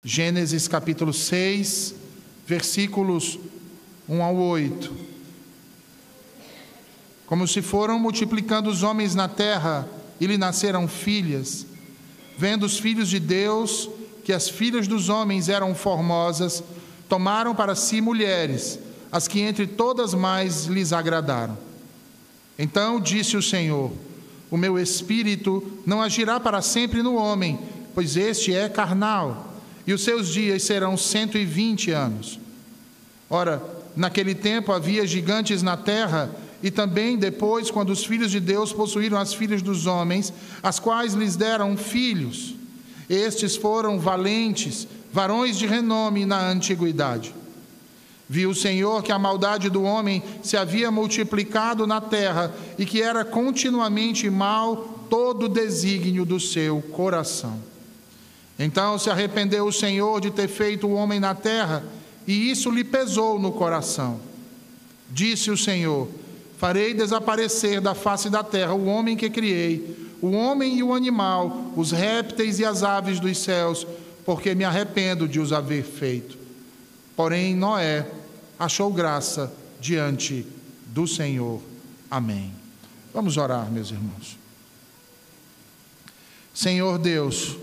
Gênesis capítulo 6, versículos 1 ao 8. Como se foram multiplicando os homens na terra, e lhe nasceram filhas, vendo os filhos de Deus que as filhas dos homens eram formosas, tomaram para si mulheres, as que entre todas mais lhes agradaram. Então disse o Senhor: o meu espírito não agirá para sempre no homem, pois este é carnal, e os seus dias serão 120 anos. Ora, naquele tempo havia gigantes na terra, e também depois, quando os filhos de Deus possuíram as filhas dos homens, as quais lhes deram filhos. Estes foram valentes, varões de renome na antiguidade. Viu o Senhor que a maldade do homem se havia multiplicado na terra, e que era continuamente mau todo o desígnio do seu coração. Então se arrependeu o Senhor de ter feito o homem na terra, e isso lhe pesou no coração. Disse o Senhor: farei desaparecer da face da terra o homem que criei, o homem e o animal, os répteis e as aves dos céus, porque me arrependo de os haver feito. Porém Noé achou graça diante do Senhor. Amém. Vamos orar, meus irmãos. Senhor Deus,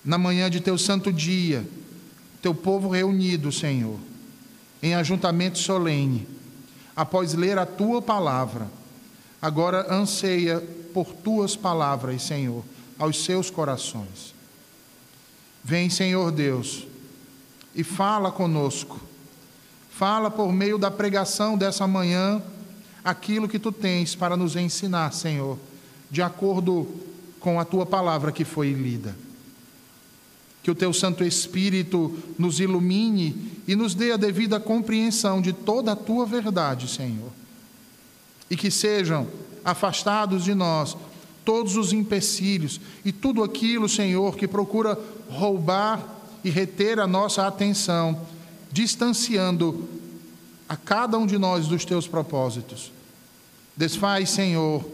na manhã de teu santo dia, teu povo reunido, Senhor, em ajuntamento solene, após ler a tua palavra, agora anseia por tuas palavras, Senhor, aos seus corações. Vem, Senhor Deus, e fala conosco. Fala por meio da pregação dessa manhã aquilo que tu tens para nos ensinar, Senhor, de acordo com a tua palavra que foi lida. Que o teu Santo Espírito nos ilumine e nos dê a devida compreensão de toda a tua verdade, Senhor. E que sejam afastados de nós todos os empecilhos e tudo aquilo, Senhor, que procura roubar e reter a nossa atenção, distanciando a cada um de nós dos teus propósitos. Desfaz, Senhor,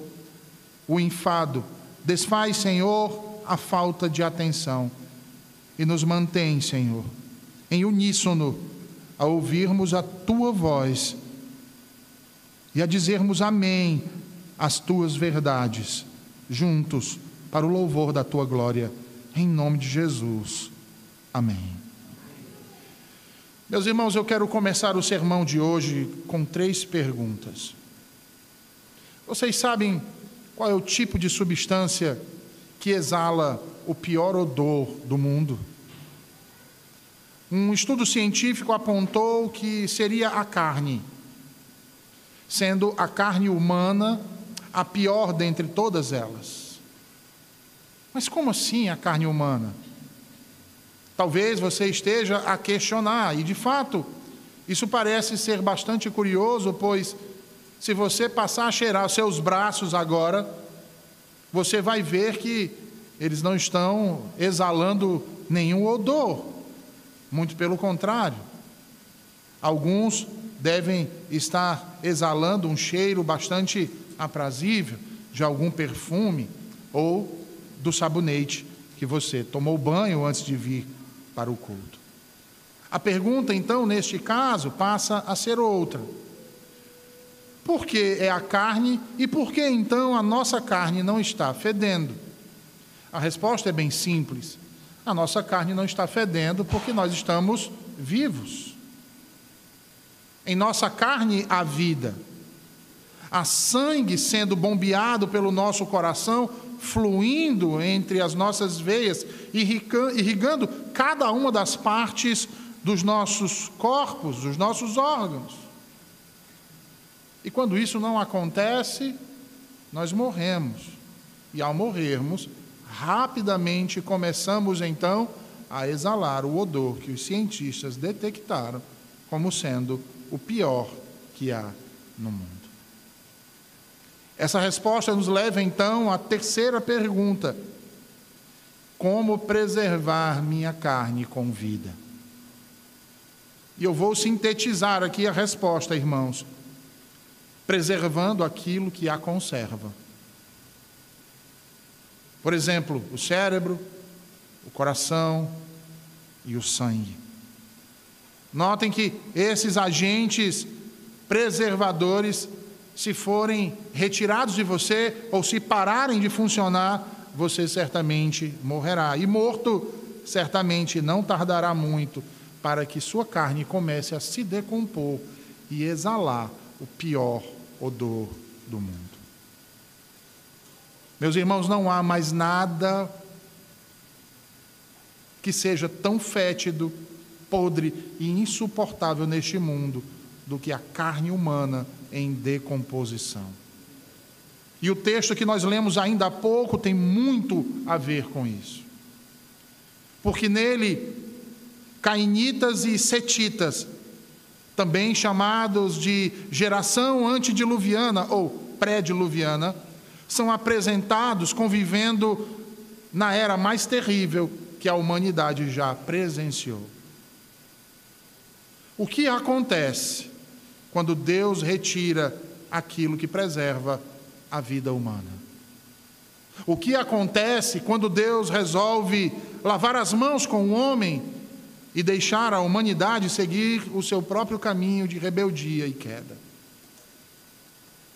o enfado, desfaz, Senhor, a falta de atenção, e nos mantém, Senhor, em uníssono, a ouvirmos a tua voz e a dizermos amém às tuas verdades, juntos, para o louvor da tua glória, em nome de Jesus. Amém. Meus irmãos, eu quero começar o sermão de hoje com 3 perguntas. Vocês sabem qual é o tipo de substância que exala o pior odor do mundo? Um estudo científico apontou que seria a carne, sendo a carne humana a pior dentre todas elas. Mas como assim a carne humana? Talvez você esteja a questionar, e de fato, isso parece ser bastante curioso, pois se você passar a cheirar os seus braços agora, você vai ver que eles não estão exalando nenhum odor, muito pelo contrário. Alguns devem estar exalando um cheiro bastante aprazível de algum perfume ou do sabonete que você tomou banho antes de vir para o culto. A pergunta, então, neste caso, passa a ser outra. Por que é a carne e por que, então, a nossa carne não está fedendo? A resposta é bem simples. A nossa carne não está fedendo porque nós estamos vivos. Em nossa carne há vida. Há sangue sendo bombeado pelo nosso coração, fluindo entre as nossas veias, irrigando cada uma das partes dos nossos corpos, dos nossos órgãos. E quando isso não acontece, nós morremos. E ao morrermos, rapidamente começamos então a exalar o odor que os cientistas detectaram como sendo o pior que há no mundo. Essa resposta nos leva então à terceira pergunta: como preservar minha carne com vida? E eu vou sintetizar aqui a resposta, irmãos, preservando aquilo que a conserva. Por exemplo, o cérebro, o coração, e o sangue. Notem que esses agentes preservadores, se forem retirados de você ou se pararem de funcionar, você certamente morrerá. E morto, certamente não tardará muito para que sua carne comece a se decompor e exalar o pior odor do mundo. Meus irmãos, não há mais nada que seja tão fétido, podre e insuportável neste mundo do que a carne humana em decomposição. E o texto que nós lemos ainda há pouco tem muito a ver com isso. Porque nele, cainitas e setitas, também chamados de geração antediluviana ou pré-diluviana, são apresentados convivendo na era mais terrível que a humanidade já presenciou. O que acontece quando Deus retira aquilo que preserva a vida humana? O que acontece quando Deus resolve lavar as mãos com o homem e deixar a humanidade seguir o seu próprio caminho de rebeldia e queda?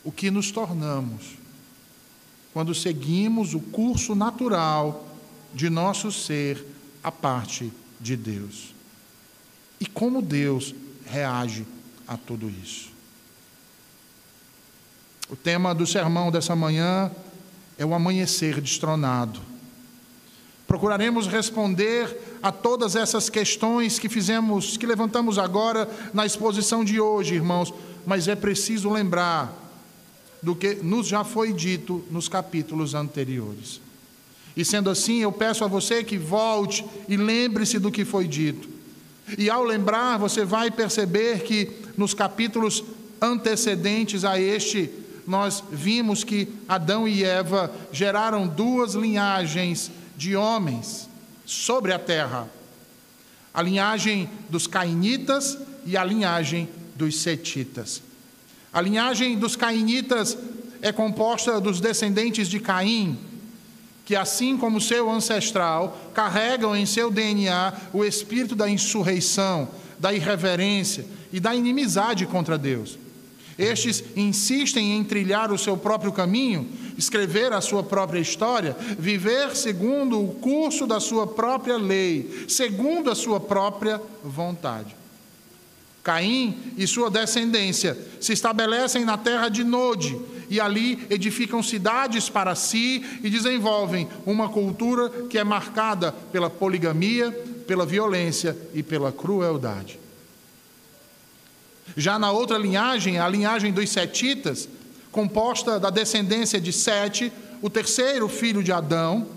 O que nos tornamos quando seguimos o curso natural de nosso ser à parte de Deus? E como Deus reage a tudo isso? O tema do sermão dessa manhã é o amanhecer destronado. Procuraremos responder a todas essas questões que levantamos agora na exposição de hoje, irmãos, mas é preciso lembrar do que nos já foi dito nos capítulos anteriores. E sendo assim, eu peço a você que volte e lembre-se do que foi dito. E ao lembrar, você vai perceber que nos capítulos antecedentes a este, nós vimos que Adão e Eva geraram duas linhagens de homens sobre a terra: a linhagem dos cainitas e a linhagem dos setitas. A linhagem dos cainitas é composta dos descendentes de Caim, que assim como seu ancestral, carregam em seu DNA o espírito da insurreição, da irreverência e da inimizade contra Deus. Estes insistem em trilhar o seu próprio caminho, escrever a sua própria história, viver segundo o curso da sua própria lei, segundo a sua própria vontade. Caim e sua descendência se estabelecem na terra de Nod e ali edificam cidades para si e desenvolvem uma cultura que é marcada pela poligamia, pela violência e pela crueldade. Já na outra linhagem, a linhagem dos setitas, composta da descendência de Sete, o terceiro filho de Adão,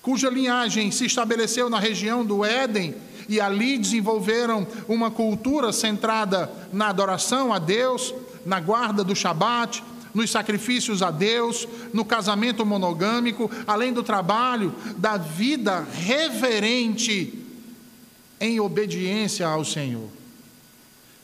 cuja linhagem se estabeleceu na região do Éden e ali desenvolveram uma cultura centrada na adoração a Deus, na guarda do Shabat, nos sacrifícios a Deus, no casamento monogâmico, além do trabalho, da vida reverente em obediência ao Senhor.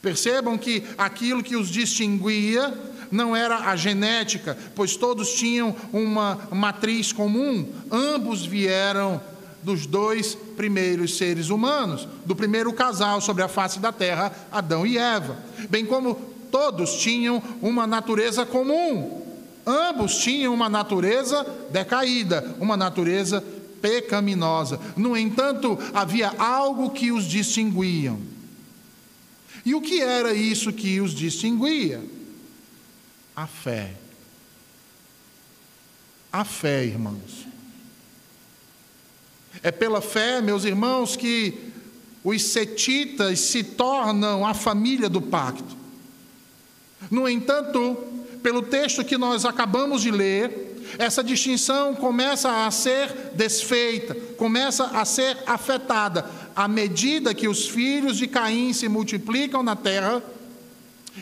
Percebam que aquilo que os distinguia não era a genética, pois todos tinham uma matriz comum. Ambos vieram dos dois primeiros seres humanos, do primeiro casal sobre a face da terra, Adão e Eva. Bem como todos tinham uma natureza comum. Ambos tinham uma natureza decaída, uma natureza pecaminosa. No entanto, havia algo que os distinguia. E o que era isso que os distinguia? A fé. A fé, irmãos. É pela fé, meus irmãos, que os setitas se tornam a família do pacto. No entanto, pelo texto que nós acabamos de ler, essa distinção começa a ser desfeita, começa a ser afetada, à medida que os filhos de Caim se multiplicam na terra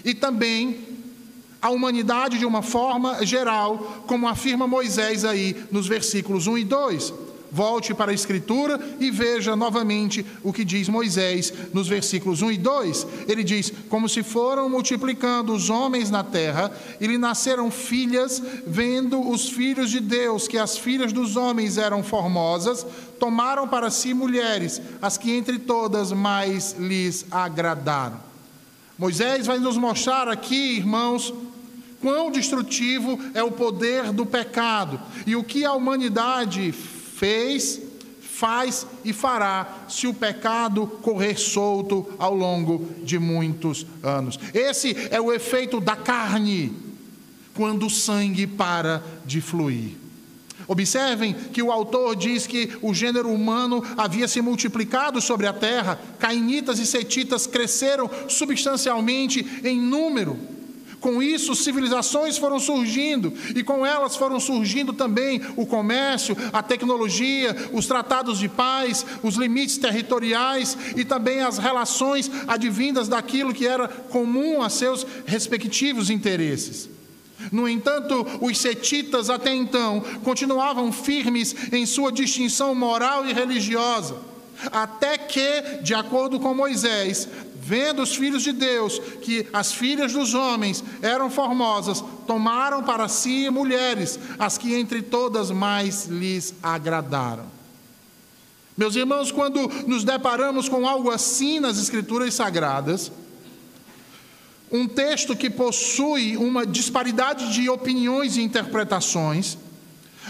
e também a humanidade de uma forma geral, como afirma Moisés aí nos versículos 1 e 2. Volte para a Escritura e veja novamente o que diz Moisés nos versículos 1 e 2. Ele diz: como se foram multiplicando os homens na terra, e lhe nasceram filhas, vendo os filhos de Deus que as filhas dos homens eram formosas, tomaram para si mulheres, as que entre todas mais lhes agradaram. Moisés vai nos mostrar aqui, irmãos, quão destrutivo é o poder do pecado e o que a humanidade fez, faz e fará se o pecado correr solto ao longo de muitos anos. Esse é o efeito da carne, quando o sangue para de fluir. Observem que o autor diz que o gênero humano havia se multiplicado sobre a terra, cainitas e setitas cresceram substancialmente em número. Com isso, civilizações foram surgindo, e com elas foram surgindo também o comércio, a tecnologia, os tratados de paz, os limites territoriais e também as relações advindas daquilo que era comum a seus respectivos interesses. No entanto, os setitas até então continuavam firmes em sua distinção moral e religiosa, até que, de acordo com Moisés, vendo os filhos de Deus que as filhas dos homens eram formosas, tomaram para si mulheres, as que entre todas mais lhes agradaram. Meus irmãos, quando nos deparamos com algo assim nas Escrituras Sagradas, um texto que possui uma disparidade de opiniões e interpretações,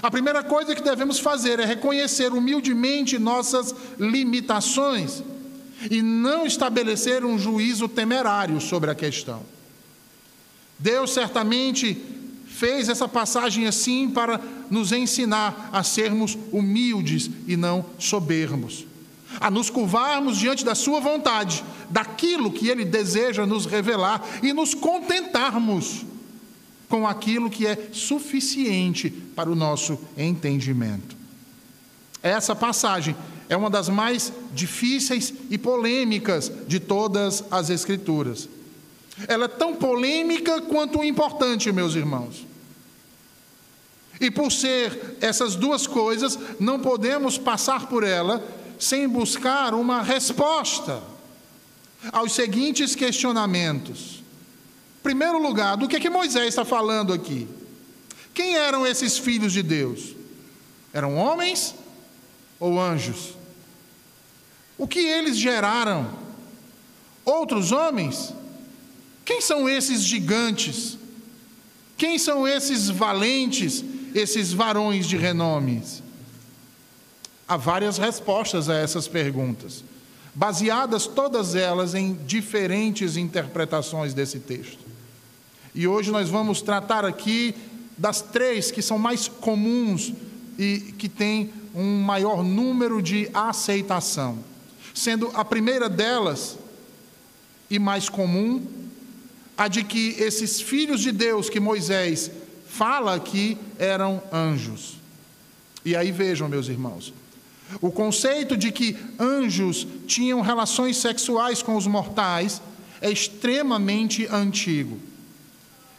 a primeira coisa que devemos fazer é reconhecer humildemente nossas limitações e não estabelecer um juízo temerário sobre a questão. Deus certamente fez essa passagem assim para nos ensinar a sermos humildes e não soberbos, a nos curvarmos diante da sua vontade, daquilo que Ele deseja nos revelar e nos contentarmos com aquilo que é suficiente para o nosso entendimento. Essa passagem é uma das mais difíceis e polêmicas de todas as Escrituras. Ela é tão polêmica quanto importante, meus irmãos. E por ser essas duas coisas, não podemos passar por ela sem buscar uma resposta aos seguintes questionamentos. Em primeiro lugar, do que Moisés está falando aqui? Quem eram esses filhos de Deus? Eram homens ou anjos? O que eles geraram? Outros homens? Quem são esses gigantes? Quem são esses valentes, esses varões de renomes? Há várias respostas a essas perguntas, baseadas todas elas em diferentes interpretações desse texto. E hoje nós vamos tratar aqui das três que são mais comuns e que têm um maior número de aceitação, sendo a primeira delas, e mais comum, a de que esses filhos de Deus que Moisés fala aqui eram anjos. E aí vejam, meus irmãos, o conceito de que anjos tinham relações sexuais com os mortais é extremamente antigo.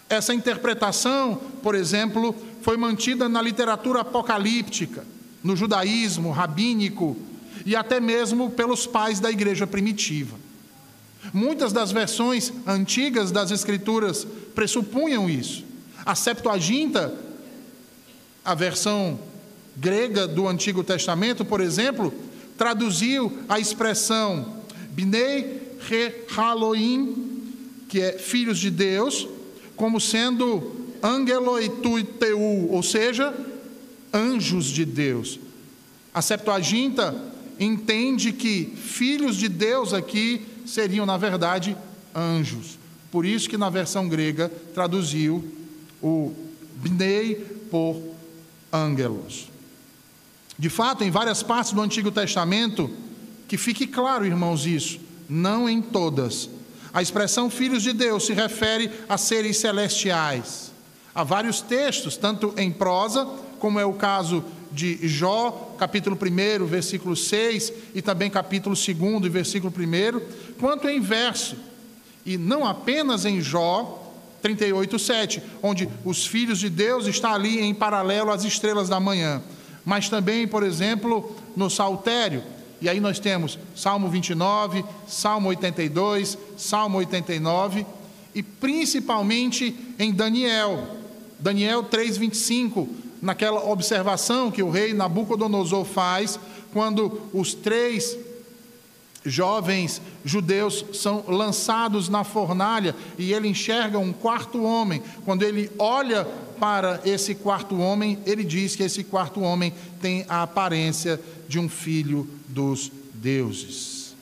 Essa interpretação, por exemplo, foi mantida na literatura apocalíptica, no judaísmo rabínico e até mesmo pelos pais da igreja primitiva. Muitas das versões antigas das Escrituras pressupunham isso. A Septuaginta, a versão grega do Antigo Testamento, por exemplo, traduziu a expressão Bnei Elohim, que é filhos de Deus, como sendo Angeloi Teu, ou seja, anjos de Deus. A Septuaginta entende que filhos de Deus aqui seriam, na verdade, anjos. Por isso que na versão grega traduziu o Bnei por ângelos. De fato, em várias partes do Antigo Testamento, que fique claro, irmãos, isso, não em todas, a expressão filhos de Deus se refere a seres celestiais. Há vários textos, tanto em prosa, como é o caso de Jó, capítulo 1, versículo 6, e também capítulo 2, versículo 1, quanto em verso. E não apenas em Jó 38:7, onde os filhos de Deus estão ali em paralelo às estrelas da manhã, mas também, por exemplo, no Saltério. E aí nós temos Salmo 29, Salmo 82, Salmo 89 e principalmente em Daniel 3:25, naquela observação que o rei Nabucodonosor faz quando os 3 jovens judeus são lançados na fornalha e ele enxerga um quarto homem. Quando ele olha para esse quarto homem, ele diz que esse quarto homem tem a aparência de um filho dos deuses.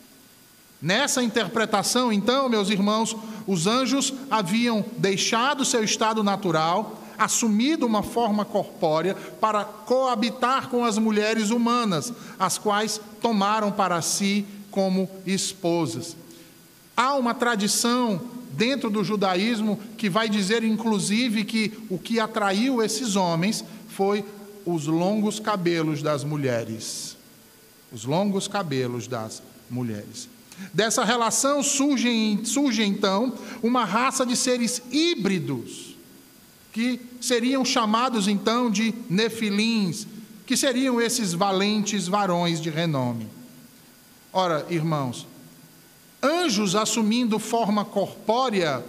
Nessa interpretação, então, meus irmãos, os anjos haviam deixado seu estado natural, assumido uma forma corpórea para coabitar com as mulheres humanas, as quais tomaram para si como esposas. Há uma tradição dentro do judaísmo que vai dizer, inclusive, que o que atraiu esses homens foi os longos cabelos das mulheres. Os longos cabelos das mulheres. Dessa relação surge então uma raça de seres híbridos, que seriam chamados então de nefilins, que seriam esses valentes varões de renome. Ora, irmãos, anjos assumindo forma corpórea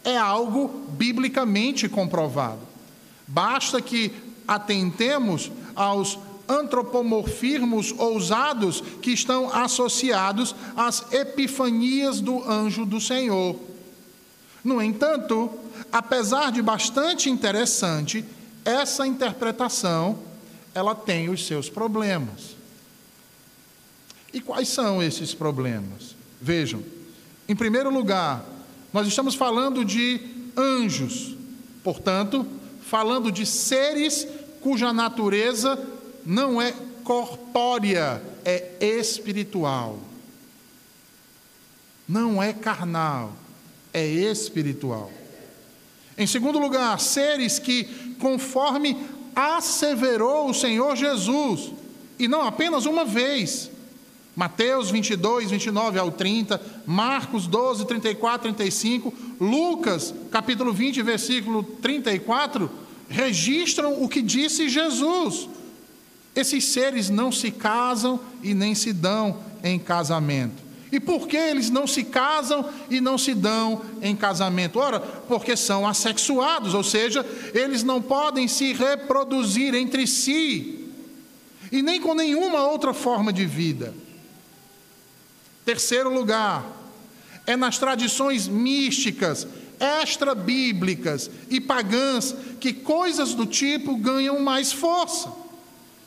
é algo biblicamente comprovado. Basta que atentemos aos antropomorfismos ousados que estão associados às epifanias do anjo do Senhor. No entanto, apesar de bastante interessante, essa interpretação, ela tem os seus problemas. E quais são esses problemas? Vejam, em primeiro lugar, nós estamos falando de anjos, portanto, falando de seres cuja natureza não é corpórea, é espiritual. Não é carnal, é espiritual. Em segundo lugar, seres que, conforme asseverou o Senhor Jesus, e não apenas uma vez, Mateus 22, 29 ao 30, Marcos 12, 34, 35, Lucas, capítulo 20, versículo 34, registram o que disse Jesus. Esses seres não se casam e nem se dão em casamento. E por que eles não se casam e não se dão em casamento? Ora, porque são assexuados, ou seja, eles não podem se reproduzir entre si, e nem com nenhuma outra forma de vida. Terceiro lugar, é nas tradições místicas, extra-bíblicas e pagãs que coisas do tipo ganham mais força.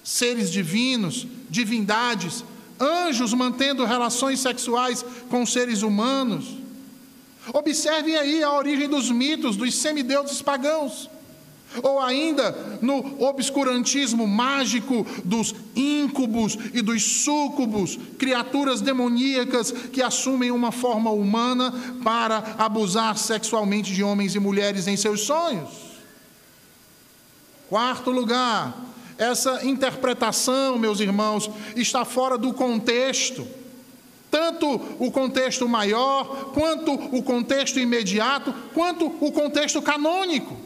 Seres divinos, divindades, anjos mantendo relações sexuais com seres humanos. Observem aí a origem dos mitos dos semideuses pagãos. Ou ainda no obscurantismo mágico dos íncubos e dos súcubos, criaturas demoníacas que assumem uma forma humana para abusar sexualmente de homens e mulheres em seus sonhos. Quarto lugar, essa interpretação, meus irmãos, está fora do contexto. Tanto o contexto maior, quanto o contexto imediato, quanto o contexto canônico.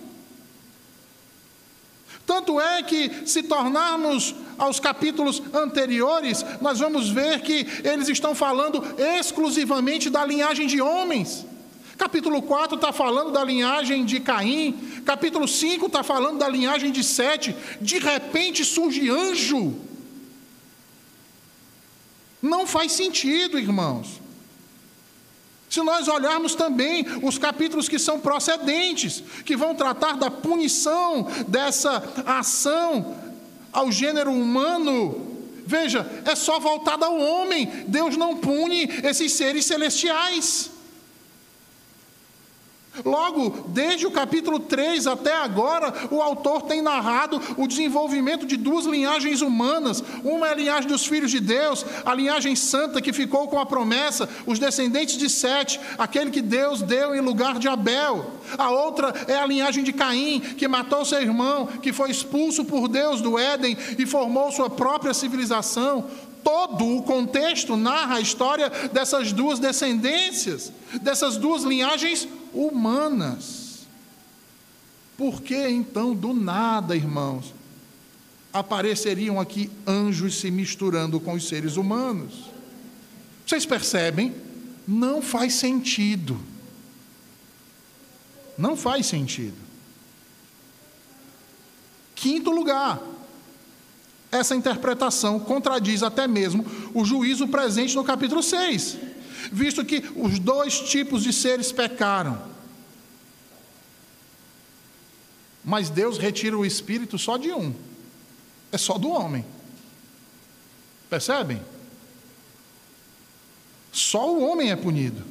Tanto é que, se tornarmos aos capítulos anteriores, nós vamos ver que eles estão falando exclusivamente da linhagem de homens. Capítulo 4 está falando da linhagem de Caim, capítulo 5 está falando da linhagem de Sete. De repente surge anjo. Não faz sentido, irmãos. Se nós olharmos também os capítulos que são procedentes, que vão tratar da punição dessa ação ao gênero humano, veja, é só voltado ao homem. Deus não pune esses seres celestiais. Logo, desde o capítulo 3 até agora, o autor tem narrado o desenvolvimento de duas linhagens humanas. Uma é a linhagem dos filhos de Deus, a linhagem santa que ficou com a promessa, os descendentes de Sete, aquele que Deus deu em lugar de Abel. A outra é a linhagem de Caim, que matou seu irmão, que foi expulso por Deus do Éden e formou sua própria civilização. Todo o contexto narra a história dessas duas descendências, dessas duas linhagens humanas. Por que então, do nada, irmãos, apareceriam aqui anjos se misturando com os seres humanos? Vocês percebem? Não faz sentido. Não faz sentido. Quinto lugar, essa interpretação contradiz até mesmo o juízo presente no capítulo 6, visto que os dois tipos de seres pecaram. Mas Deus retira o espírito só de um, é só do homem. Percebem? Só o homem é punido.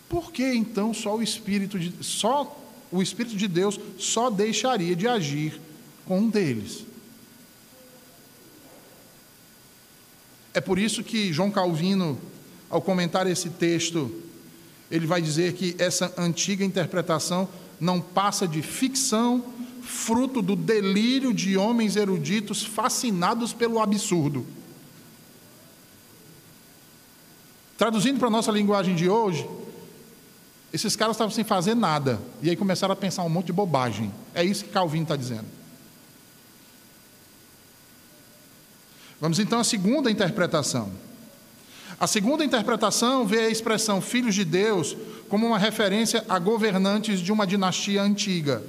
Por que então só o Espírito de Deus só deixaria de agir com um deles? É por isso que João Calvino, ao comentar esse texto, ele vai dizer que essa antiga interpretação não passa de ficção, fruto do delírio de homens eruditos fascinados pelo absurdo. Traduzindo para a nossa linguagem de hoje, esses caras estavam sem fazer nada, e aí começaram a pensar um monte de bobagem. É isso que Calvino está dizendo. Vamos então à segunda interpretação. A segunda interpretação vê a expressão filhos de Deus como uma referência a governantes de uma dinastia antiga.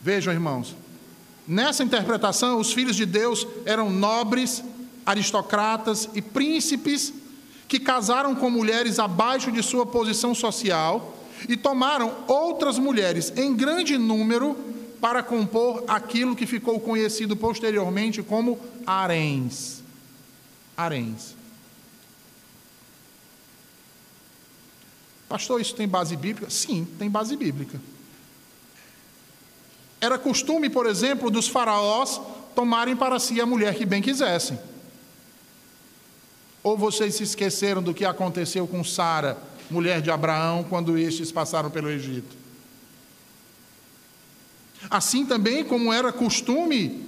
Vejam, irmãos, nessa interpretação, os filhos de Deus eram nobres, aristocratas e príncipes que casaram com mulheres abaixo de sua posição social e tomaram outras mulheres em grande número para compor aquilo que ficou conhecido posteriormente como haréns. Haréns. Pastor, isso tem base bíblica? Sim, tem base bíblica. Era costume, por exemplo, dos faraós tomarem para si a mulher que bem quisessem. Ou vocês se esqueceram do que aconteceu com Sara, mulher de Abraão, quando estes passaram pelo Egito? Assim também como era costume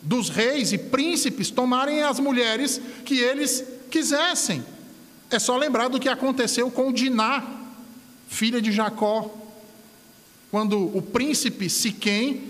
dos reis e príncipes tomarem as mulheres que eles quisessem. É só lembrar do que aconteceu com Diná, filha de Jacó, quando o príncipe Siquém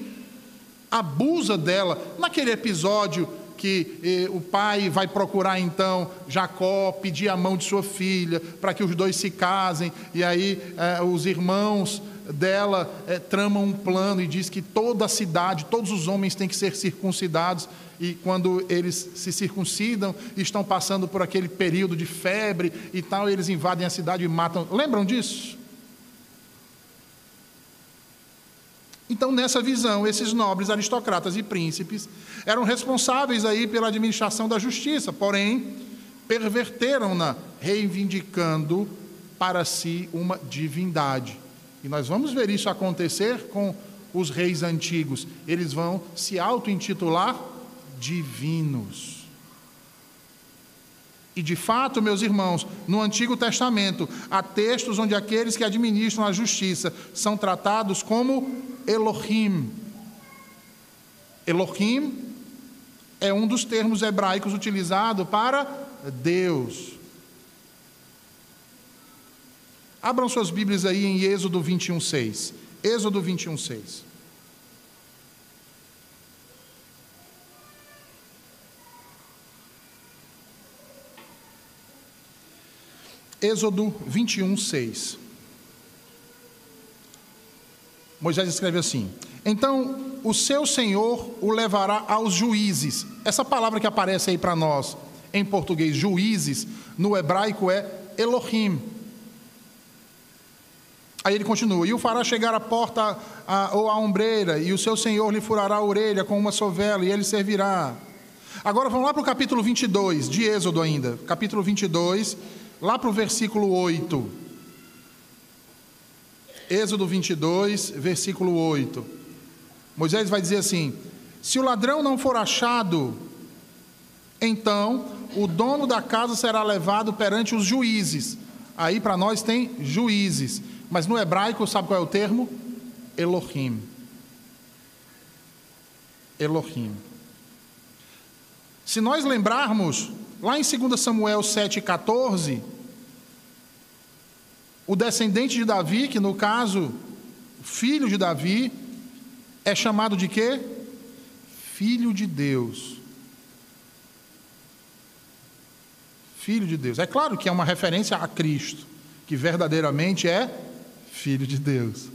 abusa dela, naquele episódio que o pai vai procurar então Jacó, pedir a mão de sua filha, para que os dois se casem, e aí os irmãos dela tramam um plano e diz que toda a cidade, todos os homens têm que ser circuncidados, e quando eles se circuncidam, estão passando por aquele período de febre e tal, eles invadem a cidade e matam. Lembram disso? Então, nessa visão, esses nobres aristocratas e príncipes eram responsáveis aí pela administração da justiça, porém, perverteram-na, reivindicando para si uma divindade. E nós vamos ver isso acontecer com os reis antigos. Eles vão se auto-intitular divinos. E de fato, meus irmãos, no Antigo Testamento, há textos onde aqueles que administram a justiça são tratados como Elohim. Elohim é um dos termos hebraicos utilizado para Deus. Abram suas Bíblias aí em Êxodo 21:6. Êxodo 21:6. Êxodo 21:6. Moisés escreve assim: então o seu Senhor o levará aos juízes. Essa palavra que aparece aí para nós em português, juízes, no hebraico é Elohim. Aí ele continua: e o fará chegar à porta ou à ombreira, e o seu Senhor lhe furará a orelha com uma sovela, e ele servirá. Agora vamos lá para o capítulo 22 de Êxodo ainda, capítulo 22, lá para o versículo 8. Êxodo 22, versículo 8. Moisés vai dizer assim: se o ladrão não for achado, então o dono da casa será levado perante os juízes. Aí para nós tem juízes, mas no hebraico sabe qual é o termo? Elohim. Elohim. Se nós lembrarmos, lá em 2 Samuel 7,14, o descendente de Davi, que no caso, filho de Davi, é chamado de quê? Filho de Deus. Filho de Deus. É claro que é uma referência a Cristo, que verdadeiramente é Filho de Deus.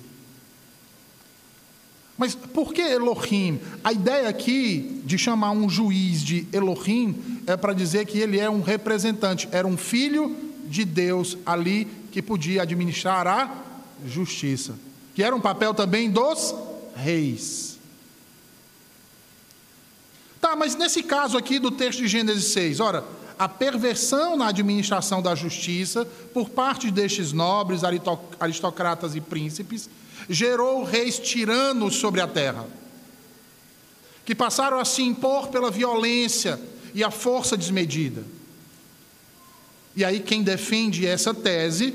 Mas por que Elohim? A ideia aqui de chamar um juiz de Elohim é para dizer que ele é um representante, era um filho de Deus ali que podia administrar a justiça, que era um papel também dos reis. Tá, mas nesse caso aqui do texto de Gênesis 6, ora, a perversão na administração da justiça por parte destes nobres, aristocratas e príncipes gerou reis tiranos sobre a terra, que passaram a se impor pela violência e a força desmedida. E aí quem defende essa tese,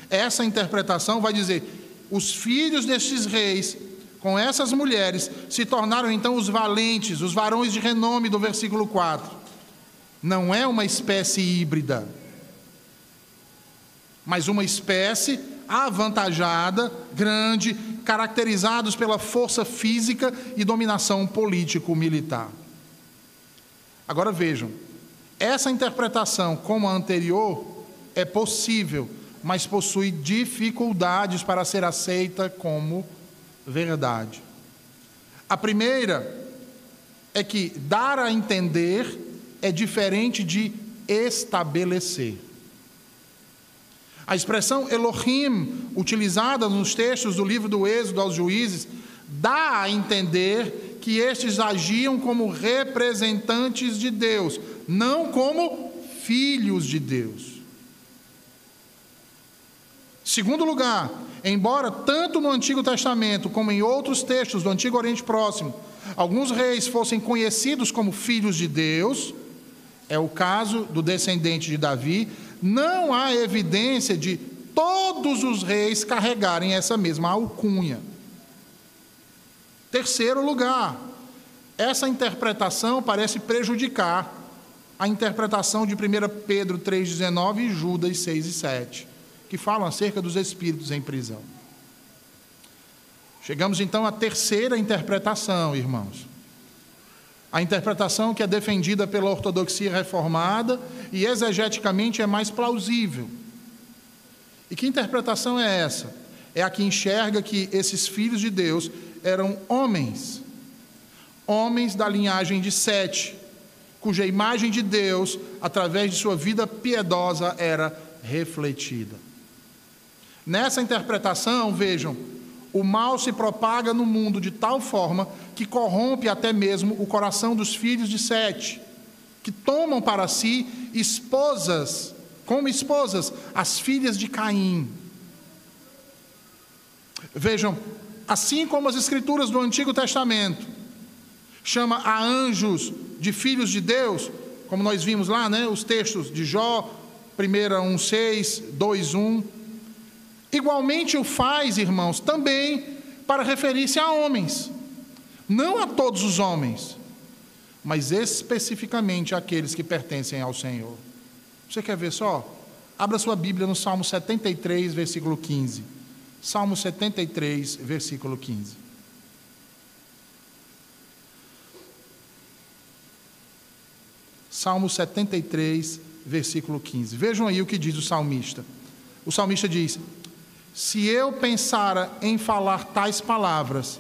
essa interpretação, vai dizer: os filhos destes reis, com essas mulheres, se tornaram então os valentes, os varões de renome do versículo 4. Não é uma espécie híbrida, mas uma espécie avantajada, grande, caracterizados pela força física e dominação político-militar. Agora vejam, essa interpretação, como a anterior, é possível, mas possui dificuldades para ser aceita como verdade. A primeira é que dar a entender é diferente de estabelecer. A expressão Elohim, utilizada nos textos do livro do Êxodo aos Juízes, dá a entender que estes agiam como representantes de Deus, não como filhos de Deus. Segundo lugar, embora tanto no Antigo Testamento como em outros textos do Antigo Oriente Próximo, alguns reis fossem conhecidos como filhos de Deus, é o caso do descendente de Davi, não há evidência de todos os reis carregarem essa mesma alcunha. Terceiro lugar, essa interpretação parece prejudicar a interpretação de 1 Pedro 3,19 e Judas 6,7, que falam acerca dos espíritos em prisão. Chegamos então à terceira interpretação, irmãos. A interpretação que é defendida pela ortodoxia reformada e exegeticamente é mais plausível. E que interpretação é essa? É a que enxerga que esses filhos de Deus eram homens da linhagem de Sete, cuja imagem de Deus, através de sua vida piedosa, era refletida. Nessa interpretação, vejam, o mal se propaga no mundo de tal forma que corrompe até mesmo o coração dos filhos de Sete, que tomam para si esposas, como esposas, as filhas de Caim. Vejam, assim como as escrituras do Antigo Testamento chama a anjos de filhos de Deus, como nós vimos lá, né, os textos de Jó, 1:1:6, 2:1, igualmente o faz, irmãos, também para referir-se a homens, não a todos os homens, mas especificamente àqueles que pertencem ao Senhor. Você quer ver só? Abra sua Bíblia no Salmo 73, versículo 15. Salmo 73, versículo 15. Salmo 73, versículo 15. Vejam aí o que diz o salmista. O salmista diz: se eu pensara em falar tais palavras,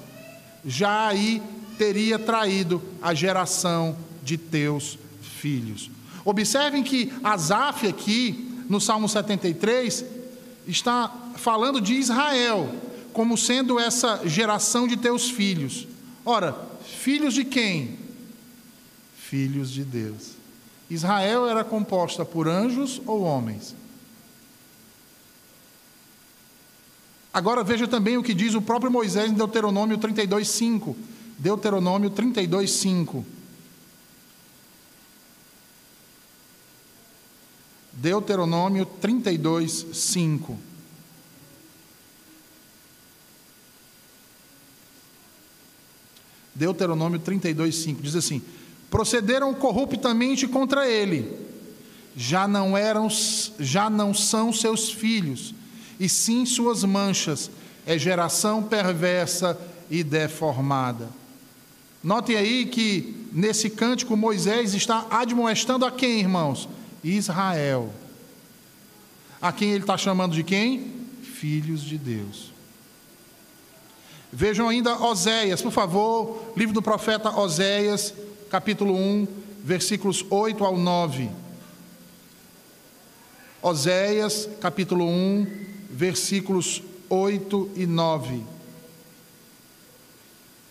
já aí teria traído a geração de teus filhos. Observem que Asaf aqui, no Salmo 73, está falando de Israel, como sendo essa geração de teus filhos. Ora, filhos de quem? Filhos de Deus. Israel era composta por anjos ou homens? Agora veja também o que diz o próprio Moisés em Deuteronômio 32:5. Deuteronômio 32:5. Deuteronômio 32:5. Deuteronômio 32:5 diz assim: procederam corruptamente contra ele, já não são seus filhos, e sim suas manchas, é geração perversa e deformada. Notem aí que nesse cântico Moisés está admoestando a quem, irmãos? Israel. A quem ele está chamando de quem? Filhos de Deus. Vejam ainda Oséias, por favor, livro do profeta Oséias, capítulo 1, versículos 8 ao 9. Oséias, capítulo 1, versículos 8 e 9.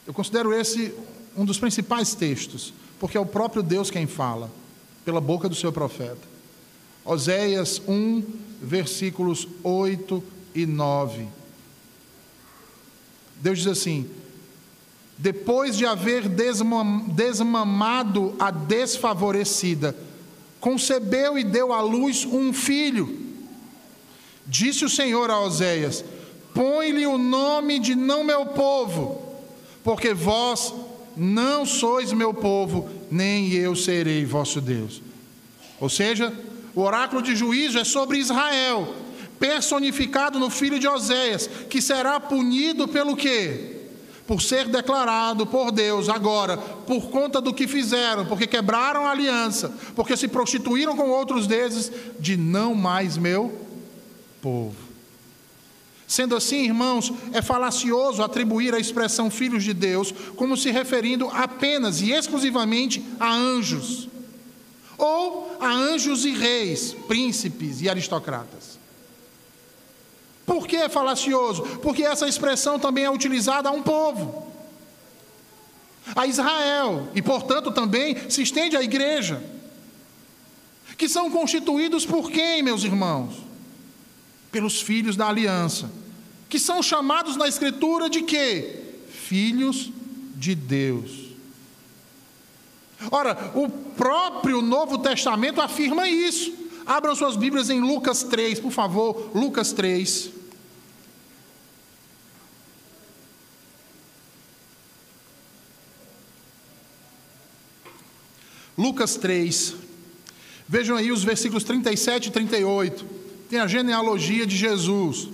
Eu considero esse um dos principais textos, porque é o próprio Deus quem fala, pela boca do seu profeta. Oséias 1, versículos 8 e 9. Deus diz assim: depois de haver desmamado a desfavorecida, concebeu e deu à luz um filho. Disse o Senhor a Oséias: põe-lhe o nome de não meu povo, porque vós não sois meu povo, nem eu serei vosso Deus. Ou seja, o oráculo de juízo é sobre Israel, personificado no filho de Oséias, que será punido pelo quê? Por ser declarado por Deus agora, por conta do que fizeram, porque quebraram a aliança, porque se prostituíram com outros deuses, de não mais meu povo. Sendo assim, irmãos, é falacioso atribuir a expressão filhos de Deus como se referindo apenas e exclusivamente a anjos, ou a anjos e reis, príncipes e aristocratas. Por que é falacioso? Porque essa expressão também é utilizada a um povo, a Israel, e portanto também se estende à igreja, que são constituídos por quem, meus irmãos? Pelos filhos da aliança, que são chamados na Escritura de quê? Filhos de Deus. Ora, o próprio Novo Testamento afirma isso. Abram suas Bíblias em Lucas 3, por favor, Lucas 3. Lucas 3. Vejam aí os versículos 37 e 38. Tem a genealogia de Jesus.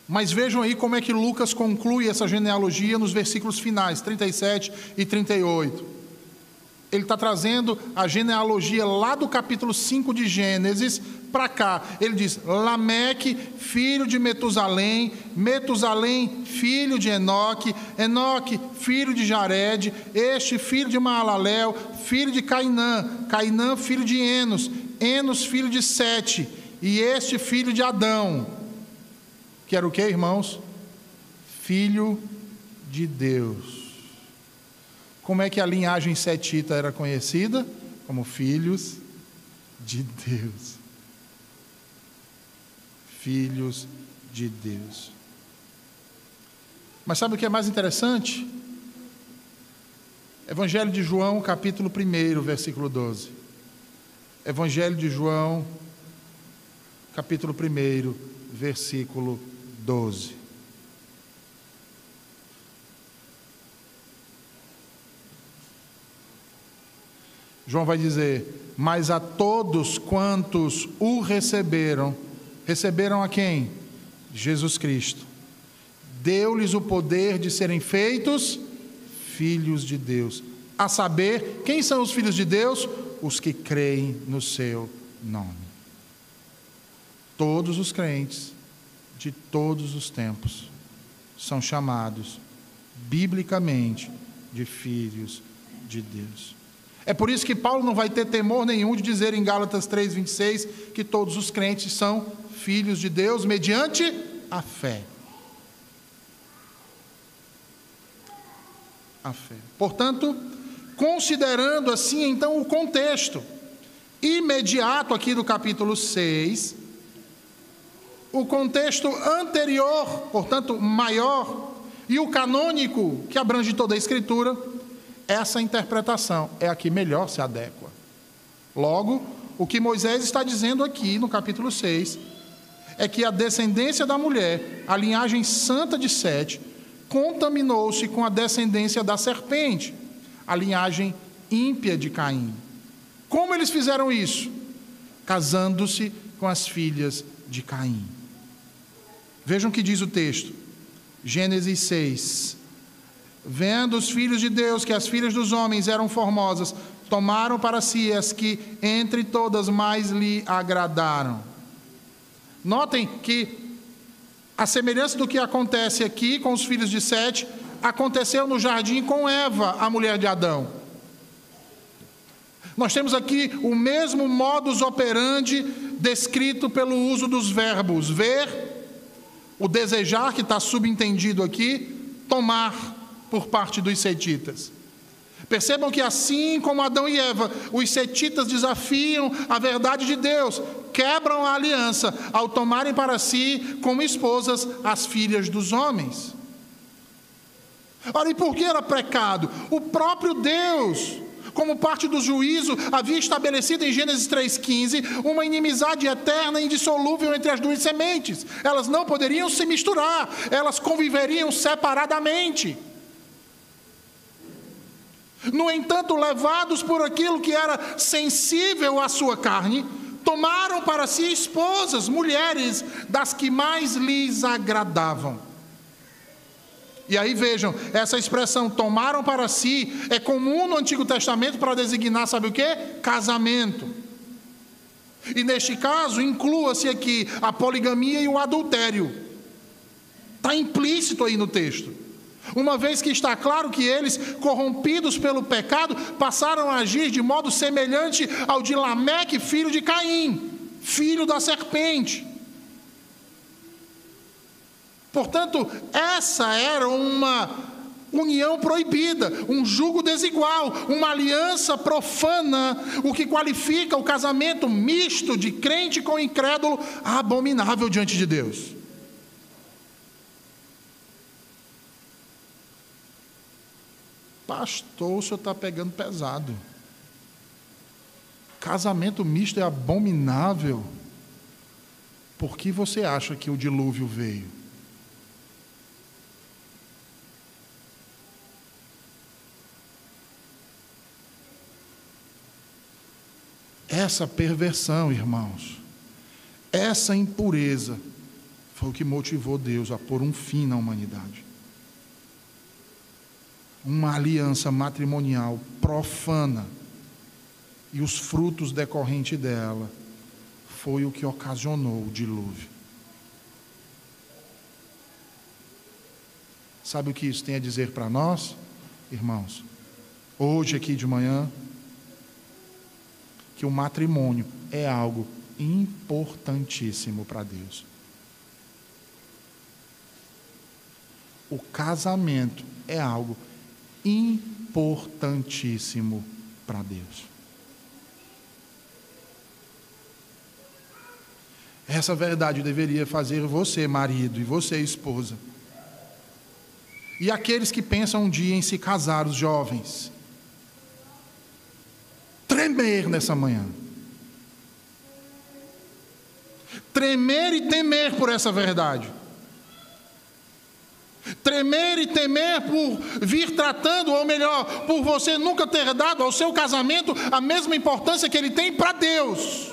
Mas vejam aí como é que Lucas conclui essa genealogia nos versículos finais, 37 e 38. Ele está trazendo a genealogia lá do capítulo 5 de Gênesis para cá. Ele diz: Lameque, filho de Metusalém, Metusalém, filho de Enoque, Enoque, filho de Jared, este filho de Maalalel, filho de Cainã, Cainã, filho de Enos, Enos, filho de Sete, e este filho de Adão, que era o que, irmãos? Filho de Deus. Como é que a linhagem setita era conhecida? Como filhos de Deus. Filhos de Deus. Mas sabe o que é mais interessante? Evangelho de João, capítulo 1, versículo 12. Evangelho de João, capítulo 1, versículo 12. João vai dizer: mas a todos quantos o receberam, receberam a quem? Jesus Cristo. Deu-lhes o poder de serem feitos filhos de Deus. A saber, quem são os filhos de Deus? Os que creem no seu nome. Todos os crentes de todos os tempos são chamados biblicamente de filhos de Deus. É por isso que Paulo não vai ter temor nenhum de dizer em Gálatas 3:26 que todos os crentes são filhos de Deus mediante a fé. A fé. Portanto, considerando assim então o contexto imediato aqui do capítulo 6, o contexto anterior, portanto maior, e o canônico que abrange toda a Escritura, essa interpretação é a que melhor se adequa. Logo, o que Moisés está dizendo aqui no capítulo 6 é que a descendência da mulher, a linhagem santa de Sete, contaminou-se com a descendência da serpente, a linhagem ímpia de Caim. Como eles fizeram isso? Casando-se com as filhas de Caim. Vejam o que diz o texto. Gênesis 6. vendo os filhos de Deus que as filhas dos homens eram formosas, tomaram para si as que entre todas mais lhe agradaram. Notem que a semelhança do que acontece aqui com os filhos de Sete, aconteceu no jardim com Eva, a mulher de Adão. Nós temos aqui o mesmo modus operandi descrito pelo uso dos verbos ver, o desejar, que está subentendido aqui, tomar por parte dos setitas. Percebam que assim como Adão e Eva, os setitas desafiam a verdade de Deus, quebram a aliança ao tomarem para si como esposas as filhas dos homens. Ora, e por que era pecado? O próprio Deus, como parte do juízo, havia estabelecido em Gênesis 3,15 uma inimizade eterna e indissolúvel entre as duas sementes. Elas não poderiam se misturar, elas conviveriam separadamente. No entanto, levados por aquilo que era sensível à sua carne, tomaram para si esposas, mulheres, das que mais lhes agradavam. E aí vejam, essa expressão tomaram para si é comum no Antigo Testamento para designar, sabe o quê? Casamento. E neste caso, inclua-se aqui a poligamia e o adultério. Está implícito aí no texto. Uma vez que está claro que eles, corrompidos pelo pecado, passaram a agir de modo semelhante ao de Lameque, filho de Caim, filho da serpente. Portanto, essa era uma união proibida, um jugo desigual, uma aliança profana, o que qualifica o casamento misto de crente com incrédulo abominável diante de Deus. Pastor, o senhor está pegando pesado. Casamento misto é abominável. Por que você acha que o dilúvio veio? Essa perversão, irmãos, essa impureza foi o que motivou Deus a pôr um fim na humanidade. Uma aliança matrimonial profana e os frutos decorrentes dela foi o que ocasionou o dilúvio. Sabe o que isso tem a dizer para nós, irmãos? Hoje aqui de manhã, que o matrimônio é algo importantíssimo para Deus. O casamento é algo importantíssimo para Deus. Essa verdade deveria fazer você, marido, e você, esposa, e aqueles que pensam um dia em se casar, os jovens, tremer nessa manhã. Tremer e temer por essa verdade. Tremer e temer por vir tratando, ou melhor, por você nunca ter dado ao seu casamento a mesma importância que ele tem para Deus.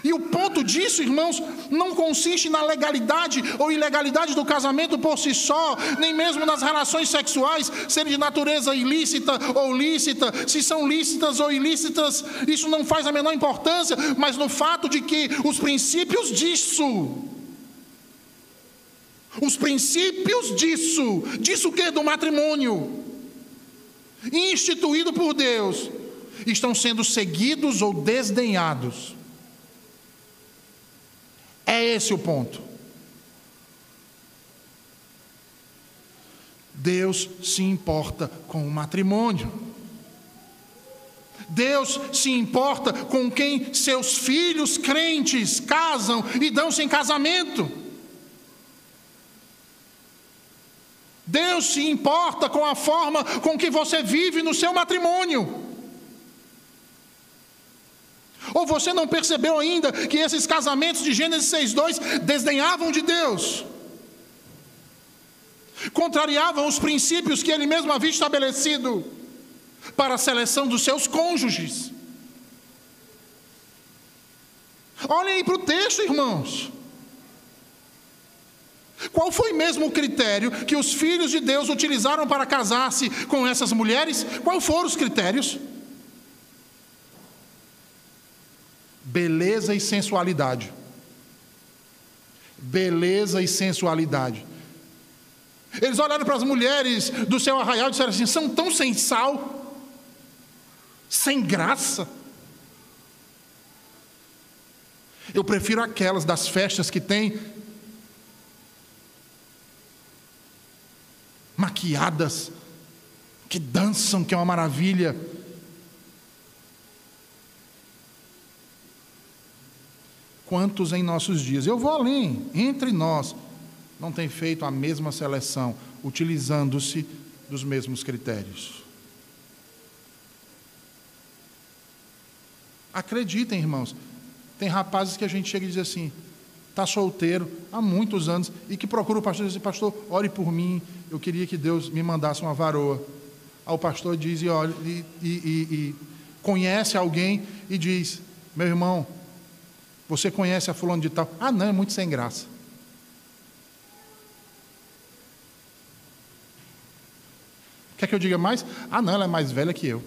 E o ponto disso, irmãos, não consiste na legalidade ou ilegalidade do casamento por si só, nem mesmo nas relações sexuais, serem de natureza ilícita ou lícita, se são lícitas ou ilícitas, isso não faz a menor importância, mas no fato de que os princípios disso o que? Do matrimônio, instituído por Deus, estão sendo seguidos ou desdenhados. É esse o ponto. Deus se importa com o matrimônio. Deus se importa com quem seus filhos crentes casam e dão-se em casamento. Deus se importa com a forma com que você vive no seu matrimônio. Ou você não percebeu ainda que esses casamentos de Gênesis 6:2 desdenhavam de Deus? Contrariavam os princípios que Ele mesmo havia estabelecido para a seleção dos seus cônjuges. Olhem aí para o texto, irmãos. Qual foi mesmo o critério que os filhos de Deus utilizaram para casar-se com essas mulheres? Quais foram os critérios? Beleza e sensualidade. Beleza e sensualidade. Eles olharam para as mulheres do seu arraial e disseram assim: são tão sem sal, sem graça. Eu prefiro aquelas das festas que tem maquiadas, que dançam, que é uma maravilha. Quantos em nossos dias, eu vou além, entre nós, não tem feito a mesma seleção, utilizando-se dos mesmos critérios? Acreditem, irmãos, tem rapazes que a gente chega e diz assim: está solteiro há muitos anos, e que procura o pastor e diz assim: pastor, ore por mim, eu queria que Deus me mandasse uma varoa. Aí o pastor diz e olha, e conhece alguém e diz: meu irmão, você conhece a fulano de tal? Ah, não, é muito sem graça. Quer que eu diga mais? Ah, não, ela é mais velha que eu.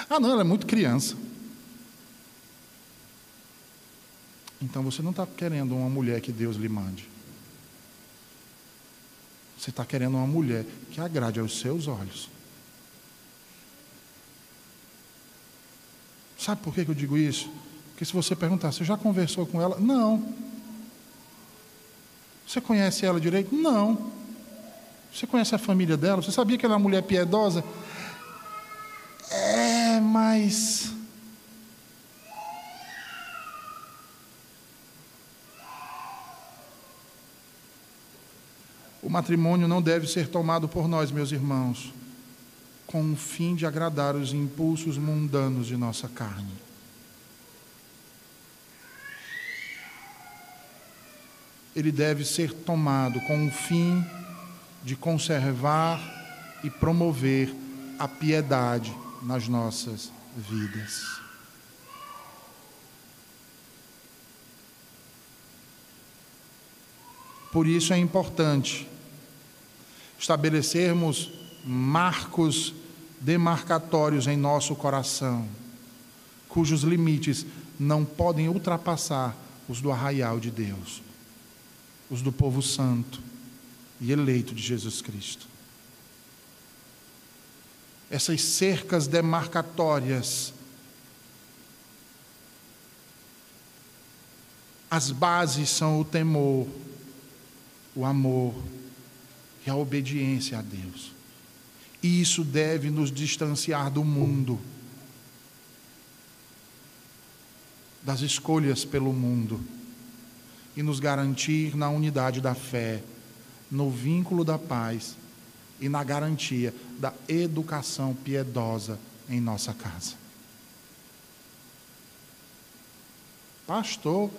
Ah, não, ela é muito criança. Então você não está querendo uma mulher que Deus lhe mande. Você está querendo uma mulher que agrade aos seus olhos. Sabe por que eu digo isso? Porque se você perguntar: você já conversou com ela? Não. Você conhece ela direito? Não. Você conhece a família dela? Você sabia que ela é uma mulher piedosa? Mas... o matrimônio não deve ser tomado por nós, meus irmãos, com o fim de agradar os impulsos mundanos de nossa carne. Ele deve ser tomado com o fim de conservar e promover a piedade nas nossas vidas. Por isso é importante estabelecermos marcos demarcatórios em nosso coração, cujos limites não podem ultrapassar os do arraial de Deus, os do povo santo e eleito de Jesus Cristo. Essas cercas demarcatórias, as bases são o temor, o amor e a obediência a Deus. E isso deve nos distanciar do mundo, das escolhas pelo mundo, e nos garantir na unidade da fé, no vínculo da paz e na garantia da educação piedosa em nossa casa. Pastor,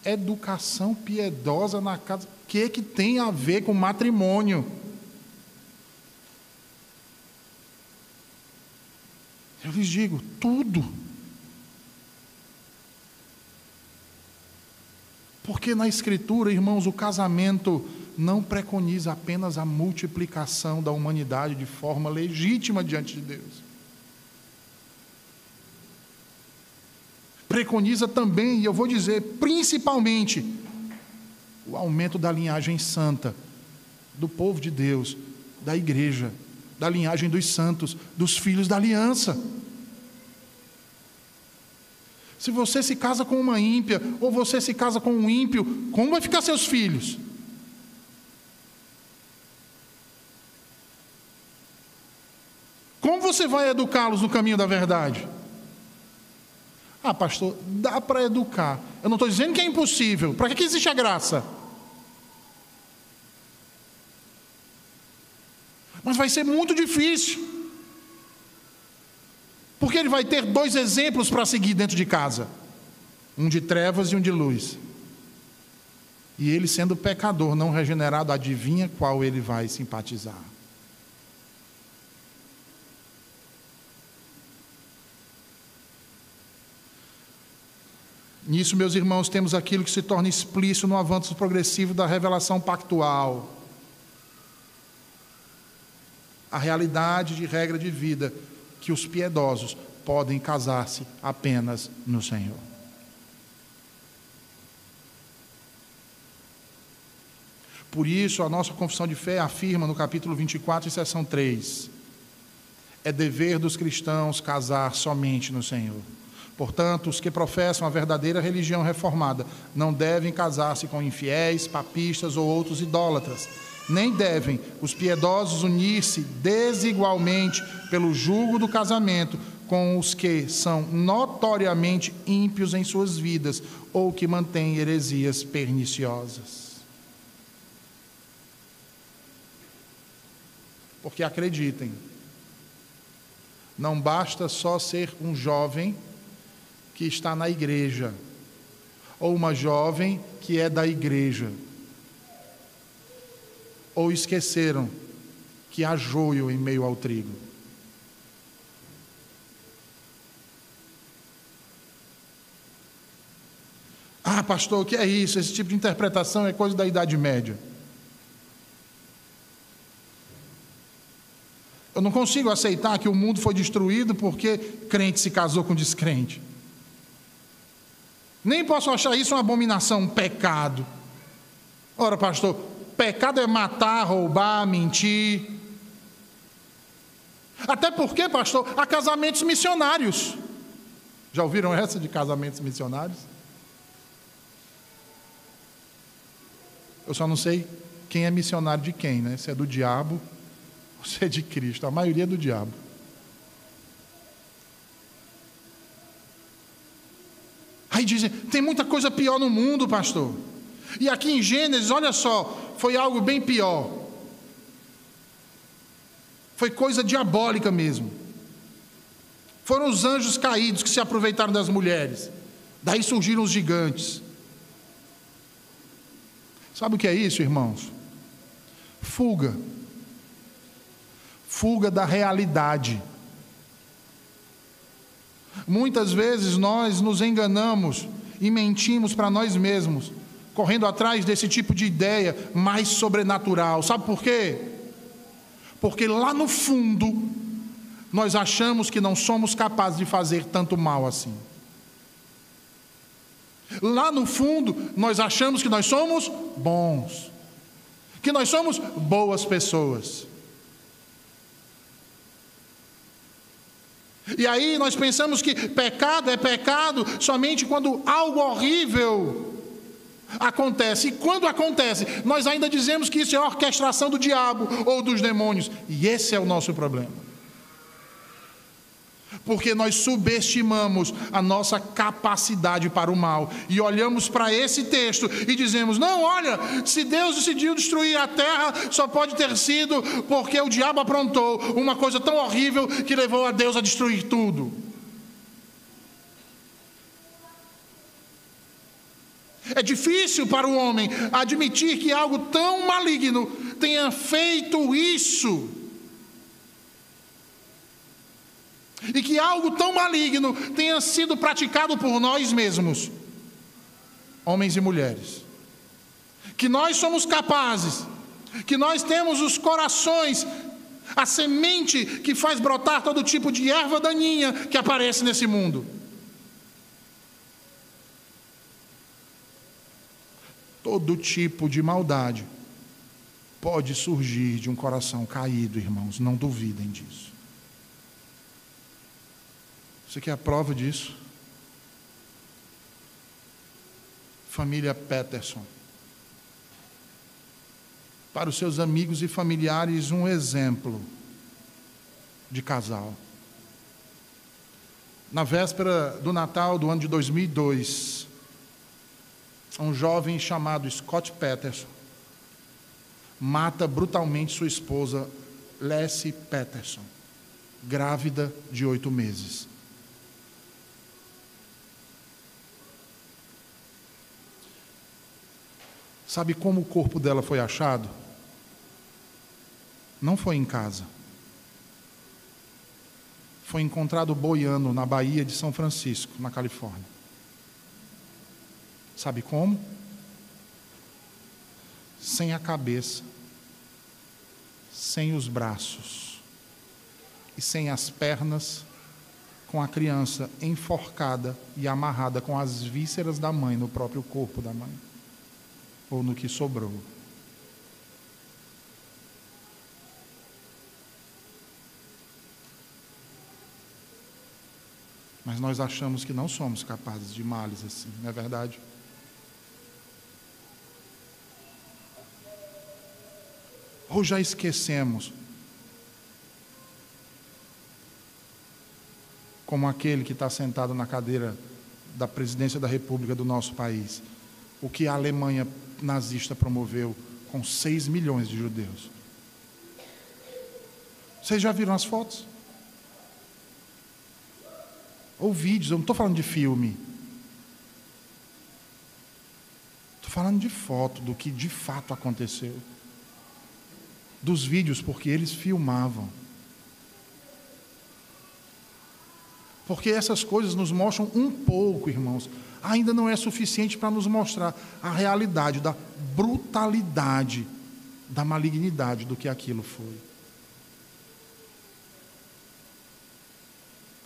educação piedosa na casa, o que tem a ver com matrimônio? Eu lhes digo, tudo. Porque na Escritura, irmãos, o casamento não preconiza apenas a multiplicação da humanidade de forma legítima diante de Deus. Preconiza também, e eu vou dizer, principalmente, o aumento da linhagem santa, do povo de Deus, da igreja, da linhagem dos santos, dos filhos da aliança. Se você se casa com uma ímpia, ou você se casa com um ímpio, como vai ficar seus filhos? Como você vai educá-los no caminho da verdade? Ah, pastor, dá para educar. Eu não estou dizendo que é impossível. Para que existe a graça? Mas vai ser muito difícil. Porque ele vai ter dois exemplos para seguir dentro de casa. Um de trevas e um de luz. E ele, sendo pecador, não regenerado, adivinha qual ele vai simpatizar? Nisso, meus irmãos, temos aquilo que se torna explícito no avanço progressivo da revelação pactual. A realidade de regra de vida que os piedosos podem casar-se apenas no Senhor. Por isso, a nossa confissão de fé afirma no capítulo 24, seção 3, é dever dos cristãos casar somente no Senhor. Portanto, os que professam a verdadeira religião reformada não devem casar-se com infiéis, papistas ou outros idólatras. Nem devem os piedosos unir-se desigualmente pelo jugo do casamento com os que são notoriamente ímpios em suas vidas ou que mantêm heresias perniciosas. Porque acreditem, não basta só ser um jovem que está na igreja, ou uma jovem que é da igreja, ou esqueceram que há joio em meio ao trigo. Ah, pastor, o que é isso? Esse tipo de interpretação é coisa da Idade Média. Eu não consigo aceitar que o mundo foi destruído porque crente se casou com descrente. Nem posso achar isso uma abominação, um pecado. Ora, pastor, pecado é matar, roubar, mentir. Até porque, pastor, há casamentos missionários. Já ouviram essa de casamentos missionários? Eu só não sei quem é missionário de quem, né? Se é do diabo ou se é de Cristo. A maioria é do diabo. Aí dizem, tem muita coisa pior no mundo, pastor. E aqui em Gênesis, olha só, foi algo bem pior. Foi coisa diabólica mesmo. Foram os anjos caídos que se aproveitaram das mulheres. Daí surgiram os gigantes. Sabe o que é isso, irmãos? Fuga. Fuga da realidade. Muitas vezes nós nos enganamos e mentimos para nós mesmos, correndo atrás desse tipo de ideia mais sobrenatural. Sabe por quê? Porque lá no fundo nós achamos que não somos capazes de fazer tanto mal assim. Lá no fundo nós achamos que nós somos bons, que nós somos boas pessoas. E aí nós pensamos que pecado é pecado somente quando algo horrível acontece. E quando acontece, nós ainda dizemos que isso é a orquestração do diabo ou dos demônios. E esse é o nosso problema. Porque nós subestimamos a nossa capacidade para o mal. E olhamos para esse texto e dizemos, não, olha, se Deus decidiu destruir a terra, só pode ter sido porque o diabo aprontou uma coisa tão horrível que levou a Deus a destruir tudo. É difícil para o homem admitir que algo tão maligno tenha feito isso. E que algo tão maligno tenha sido praticado por nós mesmos, homens e mulheres. Que nós somos capazes, que nós temos os corações, a semente que faz brotar todo tipo de erva daninha que aparece nesse mundo. Todo tipo de maldade pode surgir de um coração caído, irmãos, não duvidem disso. Você quer a prova disso? Família Peterson. Para os seus amigos e familiares, um exemplo de casal. Na véspera do Natal do ano de 2002, um jovem chamado Scott Peterson mata brutalmente sua esposa, Leslie Peterson, grávida de 8 meses. Sabe como o corpo dela foi achado? Não foi em casa. Foi encontrado boiando na Baía de São Francisco, na Califórnia. Sabe como? Sem a cabeça, sem os braços e sem as pernas, com a criança enforcada e amarrada com as vísceras da mãe no próprio corpo da mãe, ou no que sobrou. Mas nós achamos que não somos capazes de males assim, não é verdade? Ou já esquecemos, como aquele que está sentado na cadeira da presidência da República do nosso país, o que a Alemanha nazista promoveu com 6 milhões de judeus. Vocês já viram as fotos? Ou vídeos, eu não estou falando de filme. Estou falando de foto, do que de fato aconteceu. Dos vídeos, porque eles filmavam. Porque essas coisas nos mostram um pouco, irmãos. Ainda não é suficiente para nos mostrar a realidade da brutalidade, da malignidade do que aquilo foi.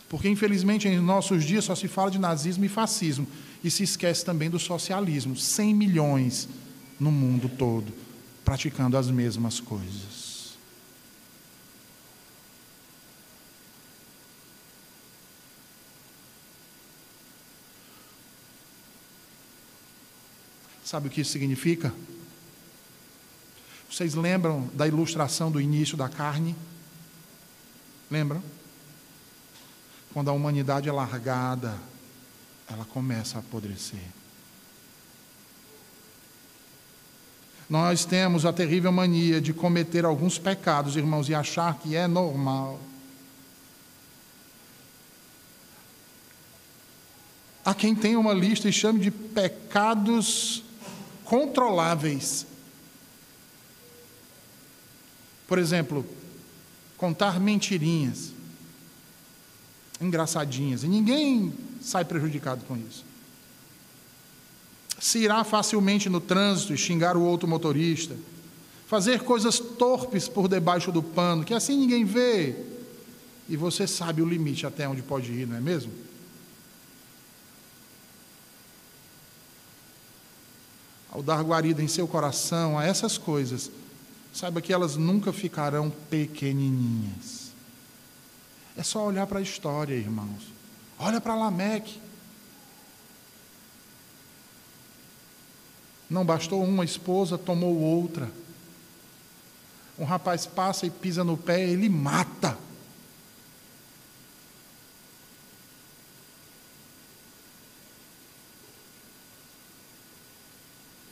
Porque, infelizmente, em nossos dias só se fala de nazismo e fascismo. E se esquece também do socialismo. 100 milhões no mundo todo, praticando as mesmas coisas. Sabe o que isso significa? Vocês lembram da ilustração do início da carne? Lembram? Quando a humanidade é largada, ela começa a apodrecer. Nós temos a terrível mania de cometer alguns pecados, irmãos, e achar que é normal. Há quem tenha uma lista e chame de pecados controláveis. Por exemplo, contar mentirinhas, engraçadinhas, e ninguém sai prejudicado com isso. Se irá facilmente no trânsito e xingar o outro motorista, fazer coisas torpes por debaixo do pano, que assim ninguém vê, e você sabe o limite até onde pode ir, não é mesmo? Ao dar guarida em seu coração a essas coisas, saiba que elas nunca ficarão pequenininhas. É só olhar para a história, irmãos. Olha para Lameque. Não bastou uma esposa, tomou outra. Um rapaz passa e pisa no pé, ele mata.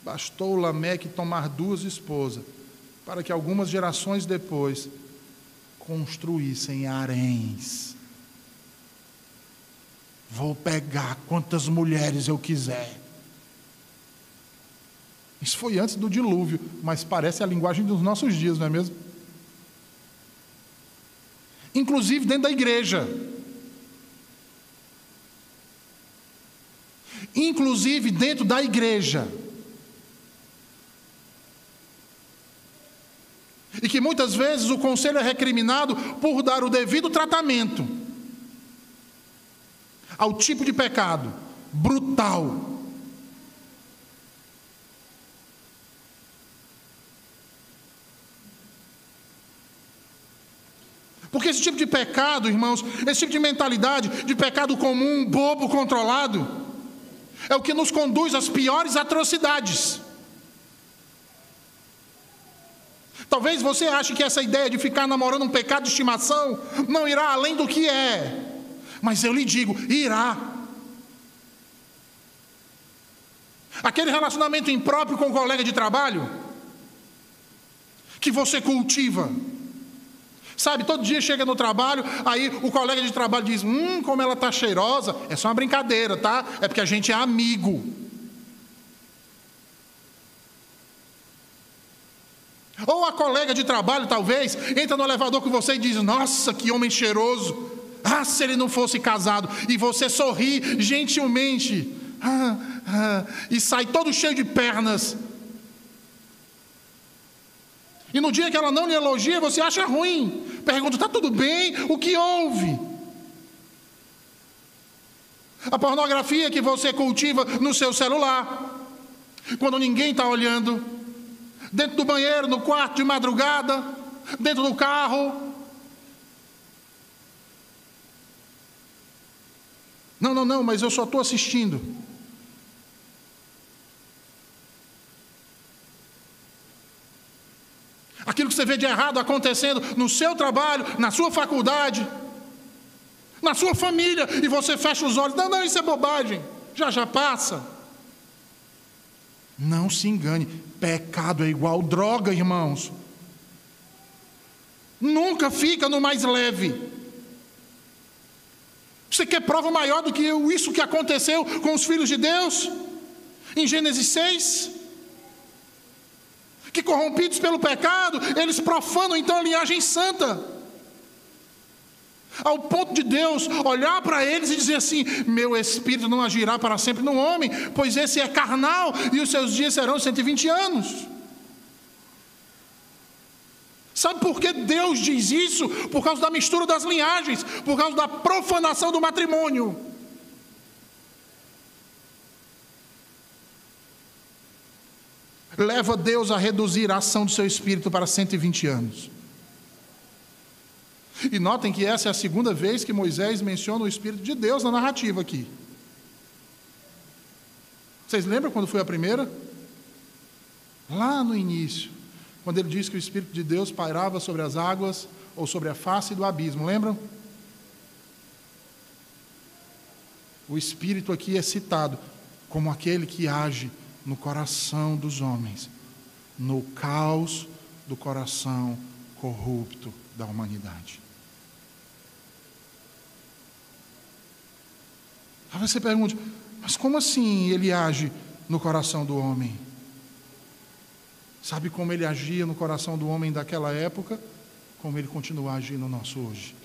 Bastou Lameque tomar 2 esposas, para que algumas gerações depois construíssem haréns. Vou pegar quantas mulheres eu quiser. Isso foi antes do dilúvio, mas parece a linguagem dos nossos dias, não é mesmo? Inclusive dentro da igreja. Inclusive dentro da igreja. E que muitas vezes o conselho é recriminado por dar o devido tratamento ao tipo de pecado brutal. Porque esse tipo de pecado, irmãos, esse tipo de mentalidade de pecado comum, bobo, controlado, é o que nos conduz às piores atrocidades. Talvez você ache que essa ideia de ficar namorando um pecado de estimação não irá além do que é. Mas eu lhe digo, irá. Aquele relacionamento impróprio com o colega de trabalho, que você cultiva. Sabe, todo dia chega no trabalho, aí o colega de trabalho diz, como ela está cheirosa. É só uma brincadeira, tá? É porque a gente é amigo. Ou a colega de trabalho, talvez, entra no elevador com você e diz, nossa, que homem cheiroso. Ah, se ele não fosse casado. E você sorri gentilmente. e sai todo cheio de pernas. E no dia que ela não lhe elogia, você acha ruim. Pergunta: está tudo bem? O que houve? A pornografia que você cultiva no seu celular, quando ninguém está olhando, dentro do banheiro, no quarto, de madrugada, dentro do carro. Não, mas eu só estou assistindo. Aquilo que você vê de errado acontecendo no seu trabalho, na sua faculdade, na sua família, e você fecha os olhos: não, isso é bobagem, já passa. Não se engane, pecado é igual droga, irmãos. Nunca fica no mais leve. Você quer prova maior do que isso que aconteceu com os filhos de Deus? Em Gênesis 6, que corrompidos pelo pecado, eles profanam então a linhagem santa, ao ponto de Deus olhar para eles e dizer assim: meu espírito não agirá para sempre no homem, pois esse é carnal, e os seus dias serão 120 anos. Sabe por que Deus diz isso? Por causa da mistura das linhagens, por causa da profanação do matrimônio. Leva Deus a reduzir a ação do seu espírito para 120 anos. E notem que essa é a segunda vez que Moisés menciona o Espírito de Deus na narrativa aqui. Vocês lembram quando foi a primeira? Lá no início, quando ele diz que o Espírito de Deus pairava sobre as águas ou sobre a face do abismo, lembram? O Espírito aqui é citado como aquele que age no coração dos homens, no caos do coração corrupto da humanidade. Aí você pergunta: mas como assim ele age no coração do homem? Sabe como ele agia no coração do homem daquela época? Como ele continua a agir no nosso hoje?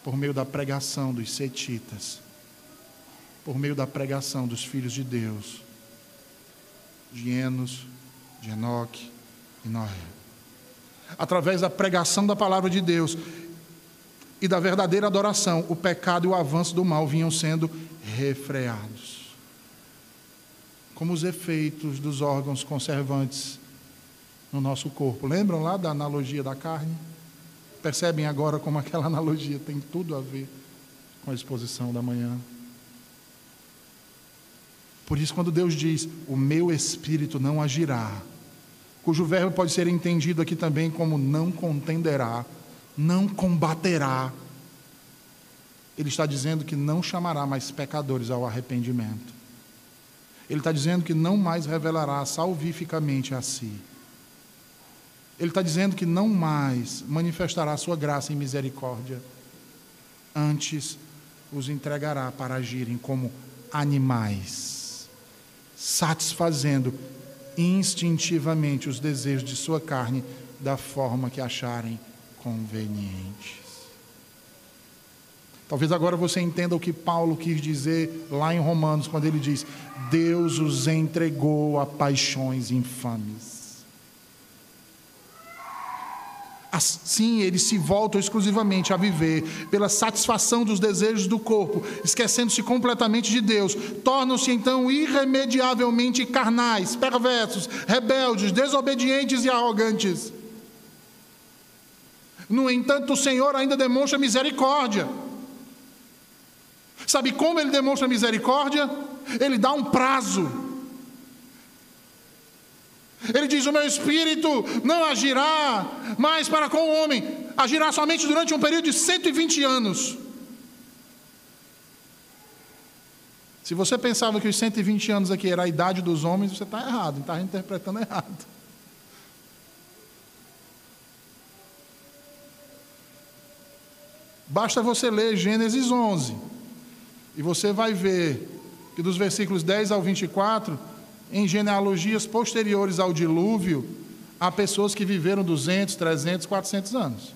Por meio da pregação dos setitas, por meio da pregação dos filhos de Deus, de Enos, de Enoque e Noé. Através da pregação da palavra de Deus e da verdadeira adoração, o pecado e o avanço do mal vinham sendo refreados. Como os efeitos dos órgãos conservantes no nosso corpo. Lembram lá da analogia da carne? Percebem agora como aquela analogia tem tudo a ver com a exposição da manhã? Por isso, quando Deus diz: o meu espírito não agirá, cujo verbo pode ser entendido aqui também como não contenderá, não combaterá, ele está dizendo que não chamará mais pecadores ao arrependimento. Ele está dizendo que não mais revelará salvificamente a si. Ele está dizendo que não mais manifestará a sua graça e misericórdia. Antes os entregará para agirem como animais, satisfazendo instintivamente os desejos de sua carne da forma que acharem convenientes. Talvez agora você entenda o que Paulo quis dizer lá em Romanos, quando ele diz: Deus os entregou a paixões infames. Assim eles se voltam exclusivamente a viver pela satisfação dos desejos do corpo, esquecendo-se completamente de Deus. Tornam-se então irremediavelmente carnais, perversos, rebeldes, desobedientes e arrogantes. No entanto, o Senhor ainda demonstra misericórdia. Sabe como ele demonstra misericórdia? Ele dá um prazo. Ele diz: o meu espírito não agirá mais para com o homem, agirá somente durante um período de 120 anos. Se você pensava que os 120 anos aqui era a idade dos homens, você está errado, está interpretando errado. Basta você ler Gênesis 11, e você vai ver que dos versículos 10 ao 24, em genealogias posteriores ao dilúvio, há pessoas que viveram 200, 300, 400 anos.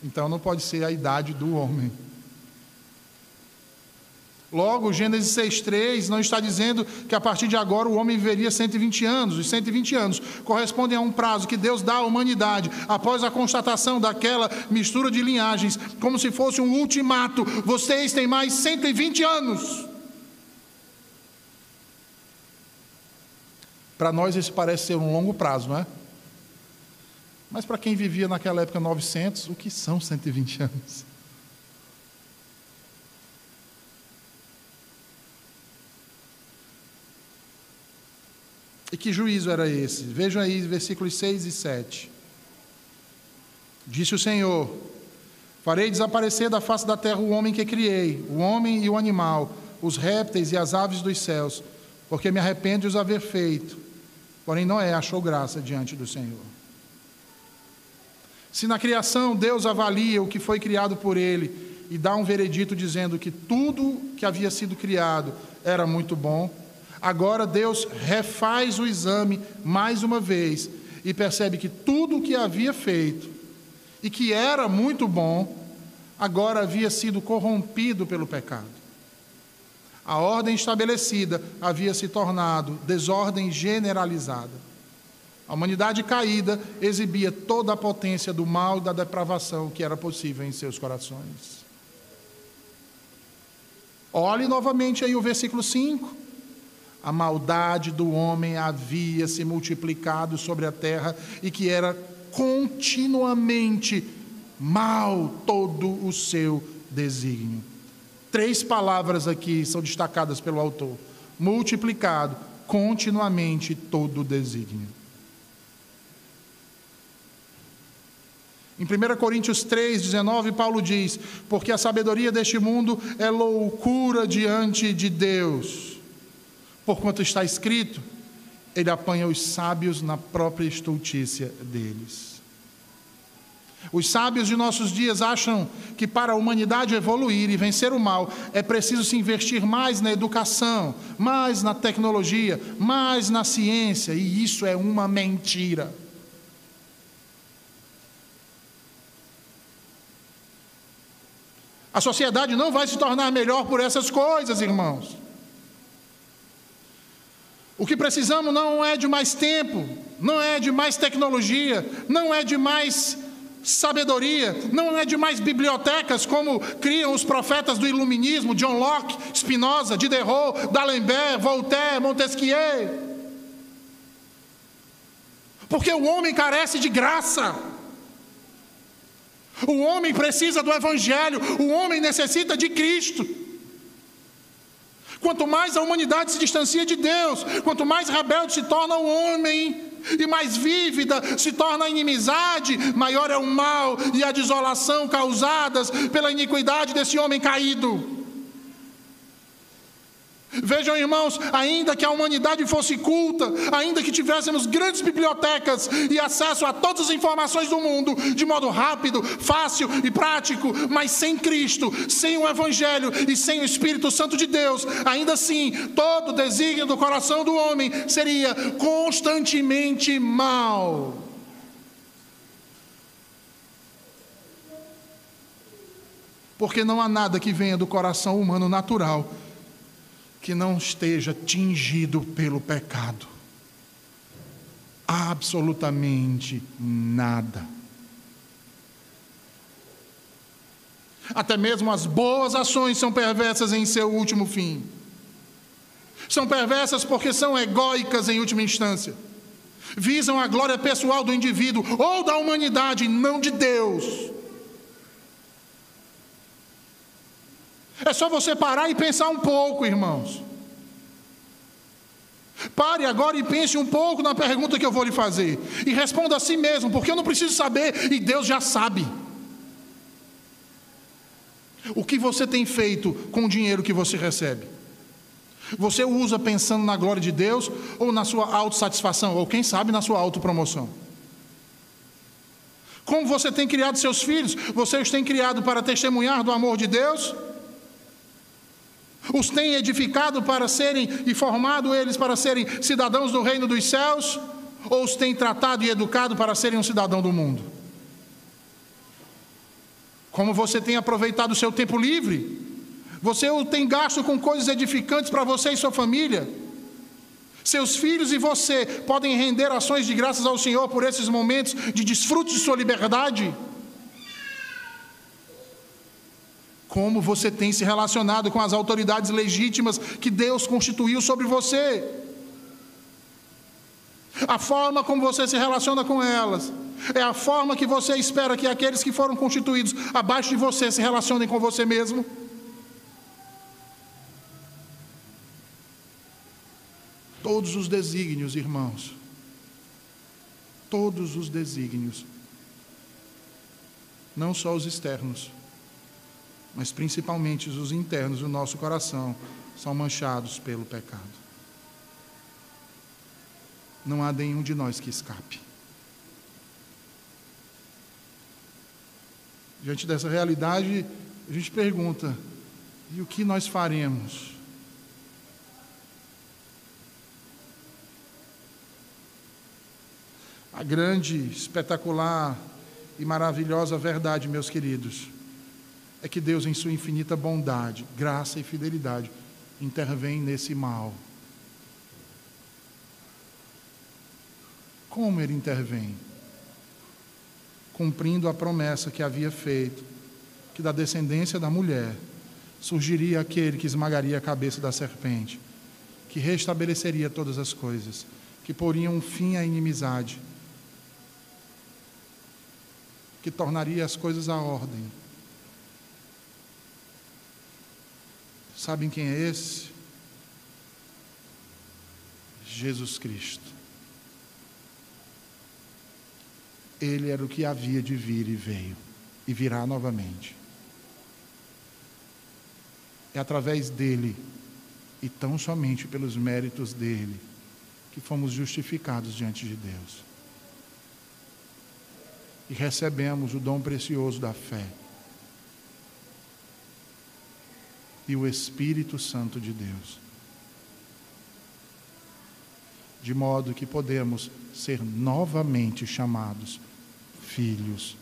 Então não pode ser a idade do homem. Logo, Gênesis 6,3 não está dizendo que a partir de agora o homem viveria 120 anos. Os 120 anos correspondem a um prazo que Deus dá à humanidade após a constatação daquela mistura de linhagens, como se fosse um ultimato: vocês têm mais 120 anos. Para nós isso parece ser um longo prazo, não é? Mas para quem vivia naquela época 900, o que são 120 anos? E que juízo era esse? Vejam aí versículos 6 e 7. Disse o Senhor: farei desaparecer da face da terra o homem que criei, o homem e o animal, os répteis e as aves dos céus, porque me arrependo de os haver feito. Porém Noé achou graça diante do Senhor. Se na criação Deus avalia o que foi criado por Ele e dá um veredito dizendo que tudo que havia sido criado era muito bom, agora Deus refaz o exame mais uma vez e percebe que tudo o que havia feito e que era muito bom, agora havia sido corrompido pelo pecado. A ordem estabelecida havia se tornado desordem generalizada. A humanidade caída exibia toda a potência do mal e da depravação que era possível em seus corações. Olhe novamente aí o versículo 5. A maldade do homem havia se multiplicado sobre a terra e que era continuamente mal todo o seu desígnio. 3 palavras aqui são destacadas pelo autor: multiplicado, continuamente todo o desígnio. Em 1 Coríntios 3,19, Paulo diz: porque a sabedoria deste mundo é loucura diante de Deus. Porquanto está escrito, ele apanha os sábios na própria estultícia deles. Os sábios de nossos dias acham que para a humanidade evoluir e vencer o mal, é preciso se investir mais na educação, mais na tecnologia, mais na ciência, e isso é uma mentira. A sociedade não vai se tornar melhor por essas coisas, irmãos. O que precisamos não é de mais tempo, não é de mais tecnologia, não é de mais sabedoria, não é de mais bibliotecas como criam os profetas do iluminismo, John Locke, Spinoza, Diderot, D'Alembert, Voltaire, Montesquieu. Porque o homem carece de graça. O homem precisa do Evangelho, o homem necessita de Cristo. Quanto mais a humanidade se distancia de Deus, quanto mais rebelde se torna o homem, e mais vívida se torna a inimizade, maior é o mal e a desolação causadas pela iniquidade desse homem caído. Vejam, irmãos, ainda que a humanidade fosse culta, ainda que tivéssemos grandes bibliotecas e acesso a todas as informações do mundo de modo rápido, fácil e prático, mas sem Cristo, sem o Evangelho e sem o Espírito Santo de Deus, ainda assim, todo o desígnio do coração do homem seria constantemente mau. Porque não há nada que venha do coração humano natural que não esteja tingido pelo pecado. Absolutamente nada. Até mesmo as boas ações são perversas em seu último fim. São perversas porque são egóicas em última instância. Visam a glória pessoal do indivíduo ou da humanidade, não de Deus. É só você parar e pensar um pouco, irmãos. Pare agora e pense um pouco na pergunta que eu vou lhe fazer. E responda a si mesmo, porque eu não preciso saber e Deus já sabe. O que você tem feito com o dinheiro que você recebe? Você o usa pensando na glória de Deus ou na sua autossatisfação? Ou quem sabe na sua autopromoção? Como você tem criado seus filhos? Você os tem criado para testemunhar do amor de Deus? Os tem edificado para serem e formado eles para serem cidadãos do reino dos céus? Ou os tem tratado e educado para serem um cidadão do mundo? Como você tem aproveitado o seu tempo livre? Você o tem gasto com coisas edificantes para você e sua família? Seus filhos e você podem render ações de graças ao Senhor por esses momentos de desfrute de sua liberdade? Como você tem se relacionado com as autoridades legítimas que Deus constituiu sobre você? A forma como você se relaciona com elas é a forma que você espera que aqueles que foram constituídos abaixo de você se relacionem com você mesmo? Todos os desígnios, irmãos, todos os desígnios, não só os externos, mas principalmente os internos do nosso coração, são manchados pelo pecado. Não há nenhum de nós que escape. Diante dessa realidade, a gente pergunta: e o que nós faremos? A grande, espetacular e maravilhosa verdade, meus queridos, é que Deus, em sua infinita bondade, graça e fidelidade, intervém nesse mal. Como Ele intervém? Cumprindo a promessa que havia feito, que da descendência da mulher surgiria aquele que esmagaria a cabeça da serpente, que restabeleceria todas as coisas, que poria um fim à inimizade, que tornaria as coisas à ordem. Sabem quem é esse? Jesus Cristo. Ele era o que havia de vir e veio, e virá novamente. É através dele, e tão somente pelos méritos dele, que fomos justificados diante de Deus. E recebemos o dom precioso da fé. E o Espírito Santo de Deus. De modo que podemos ser novamente chamados filhos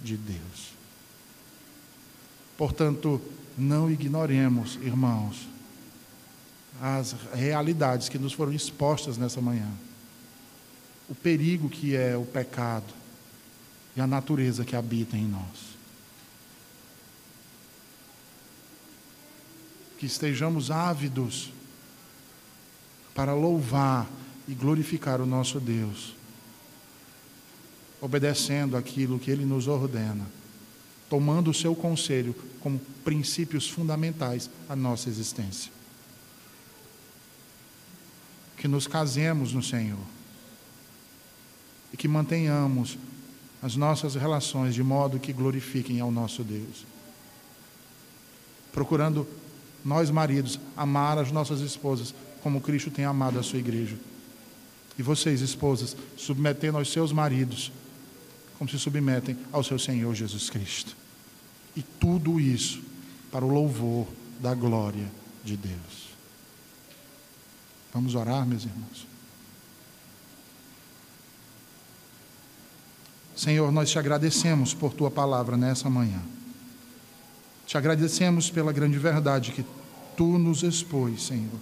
de Deus. Portanto, não ignoremos, irmãos, as realidades que nos foram expostas nessa manhã. O perigo que é o pecado e a natureza que habita em nós. Que estejamos ávidos para louvar e glorificar o nosso Deus, obedecendo aquilo que Ele nos ordena, tomando o seu conselho como princípios fundamentais à nossa existência. Que nos casemos no Senhor e que mantenhamos as nossas relações de modo que glorifiquem ao nosso Deus, procurando nós maridos amar as nossas esposas como Cristo tem amado a sua igreja, e vocês, esposas, submetendo aos seus maridos como se submetem ao seu Senhor Jesus Cristo. E tudo isso para o louvor da glória de Deus. Vamos orar, meus irmãos. Senhor, nós te agradecemos por tua palavra nessa manhã. Te agradecemos pela grande verdade que tu nos expôs, Senhor,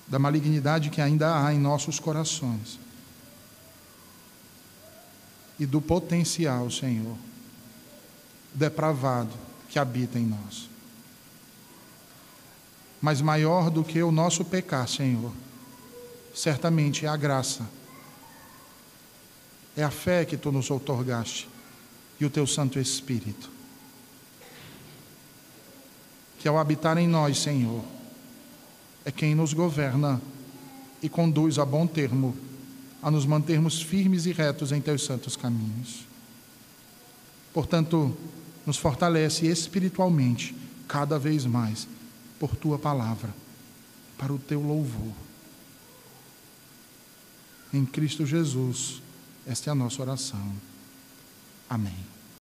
da malignidade que ainda há em nossos corações e do potencial, Senhor, depravado que habita em nós. Mas maior do que o nosso pecar, Senhor, certamente é a graça, é a fé que tu nos outorgaste e o teu Santo Espírito, que ao habitar em nós, Senhor, é quem nos governa e conduz a bom termo a nos mantermos firmes e retos em teus santos caminhos. Portanto, nos fortalece espiritualmente cada vez mais por tua palavra, para o teu louvor. Em Cristo Jesus, esta é a nossa oração. Amém.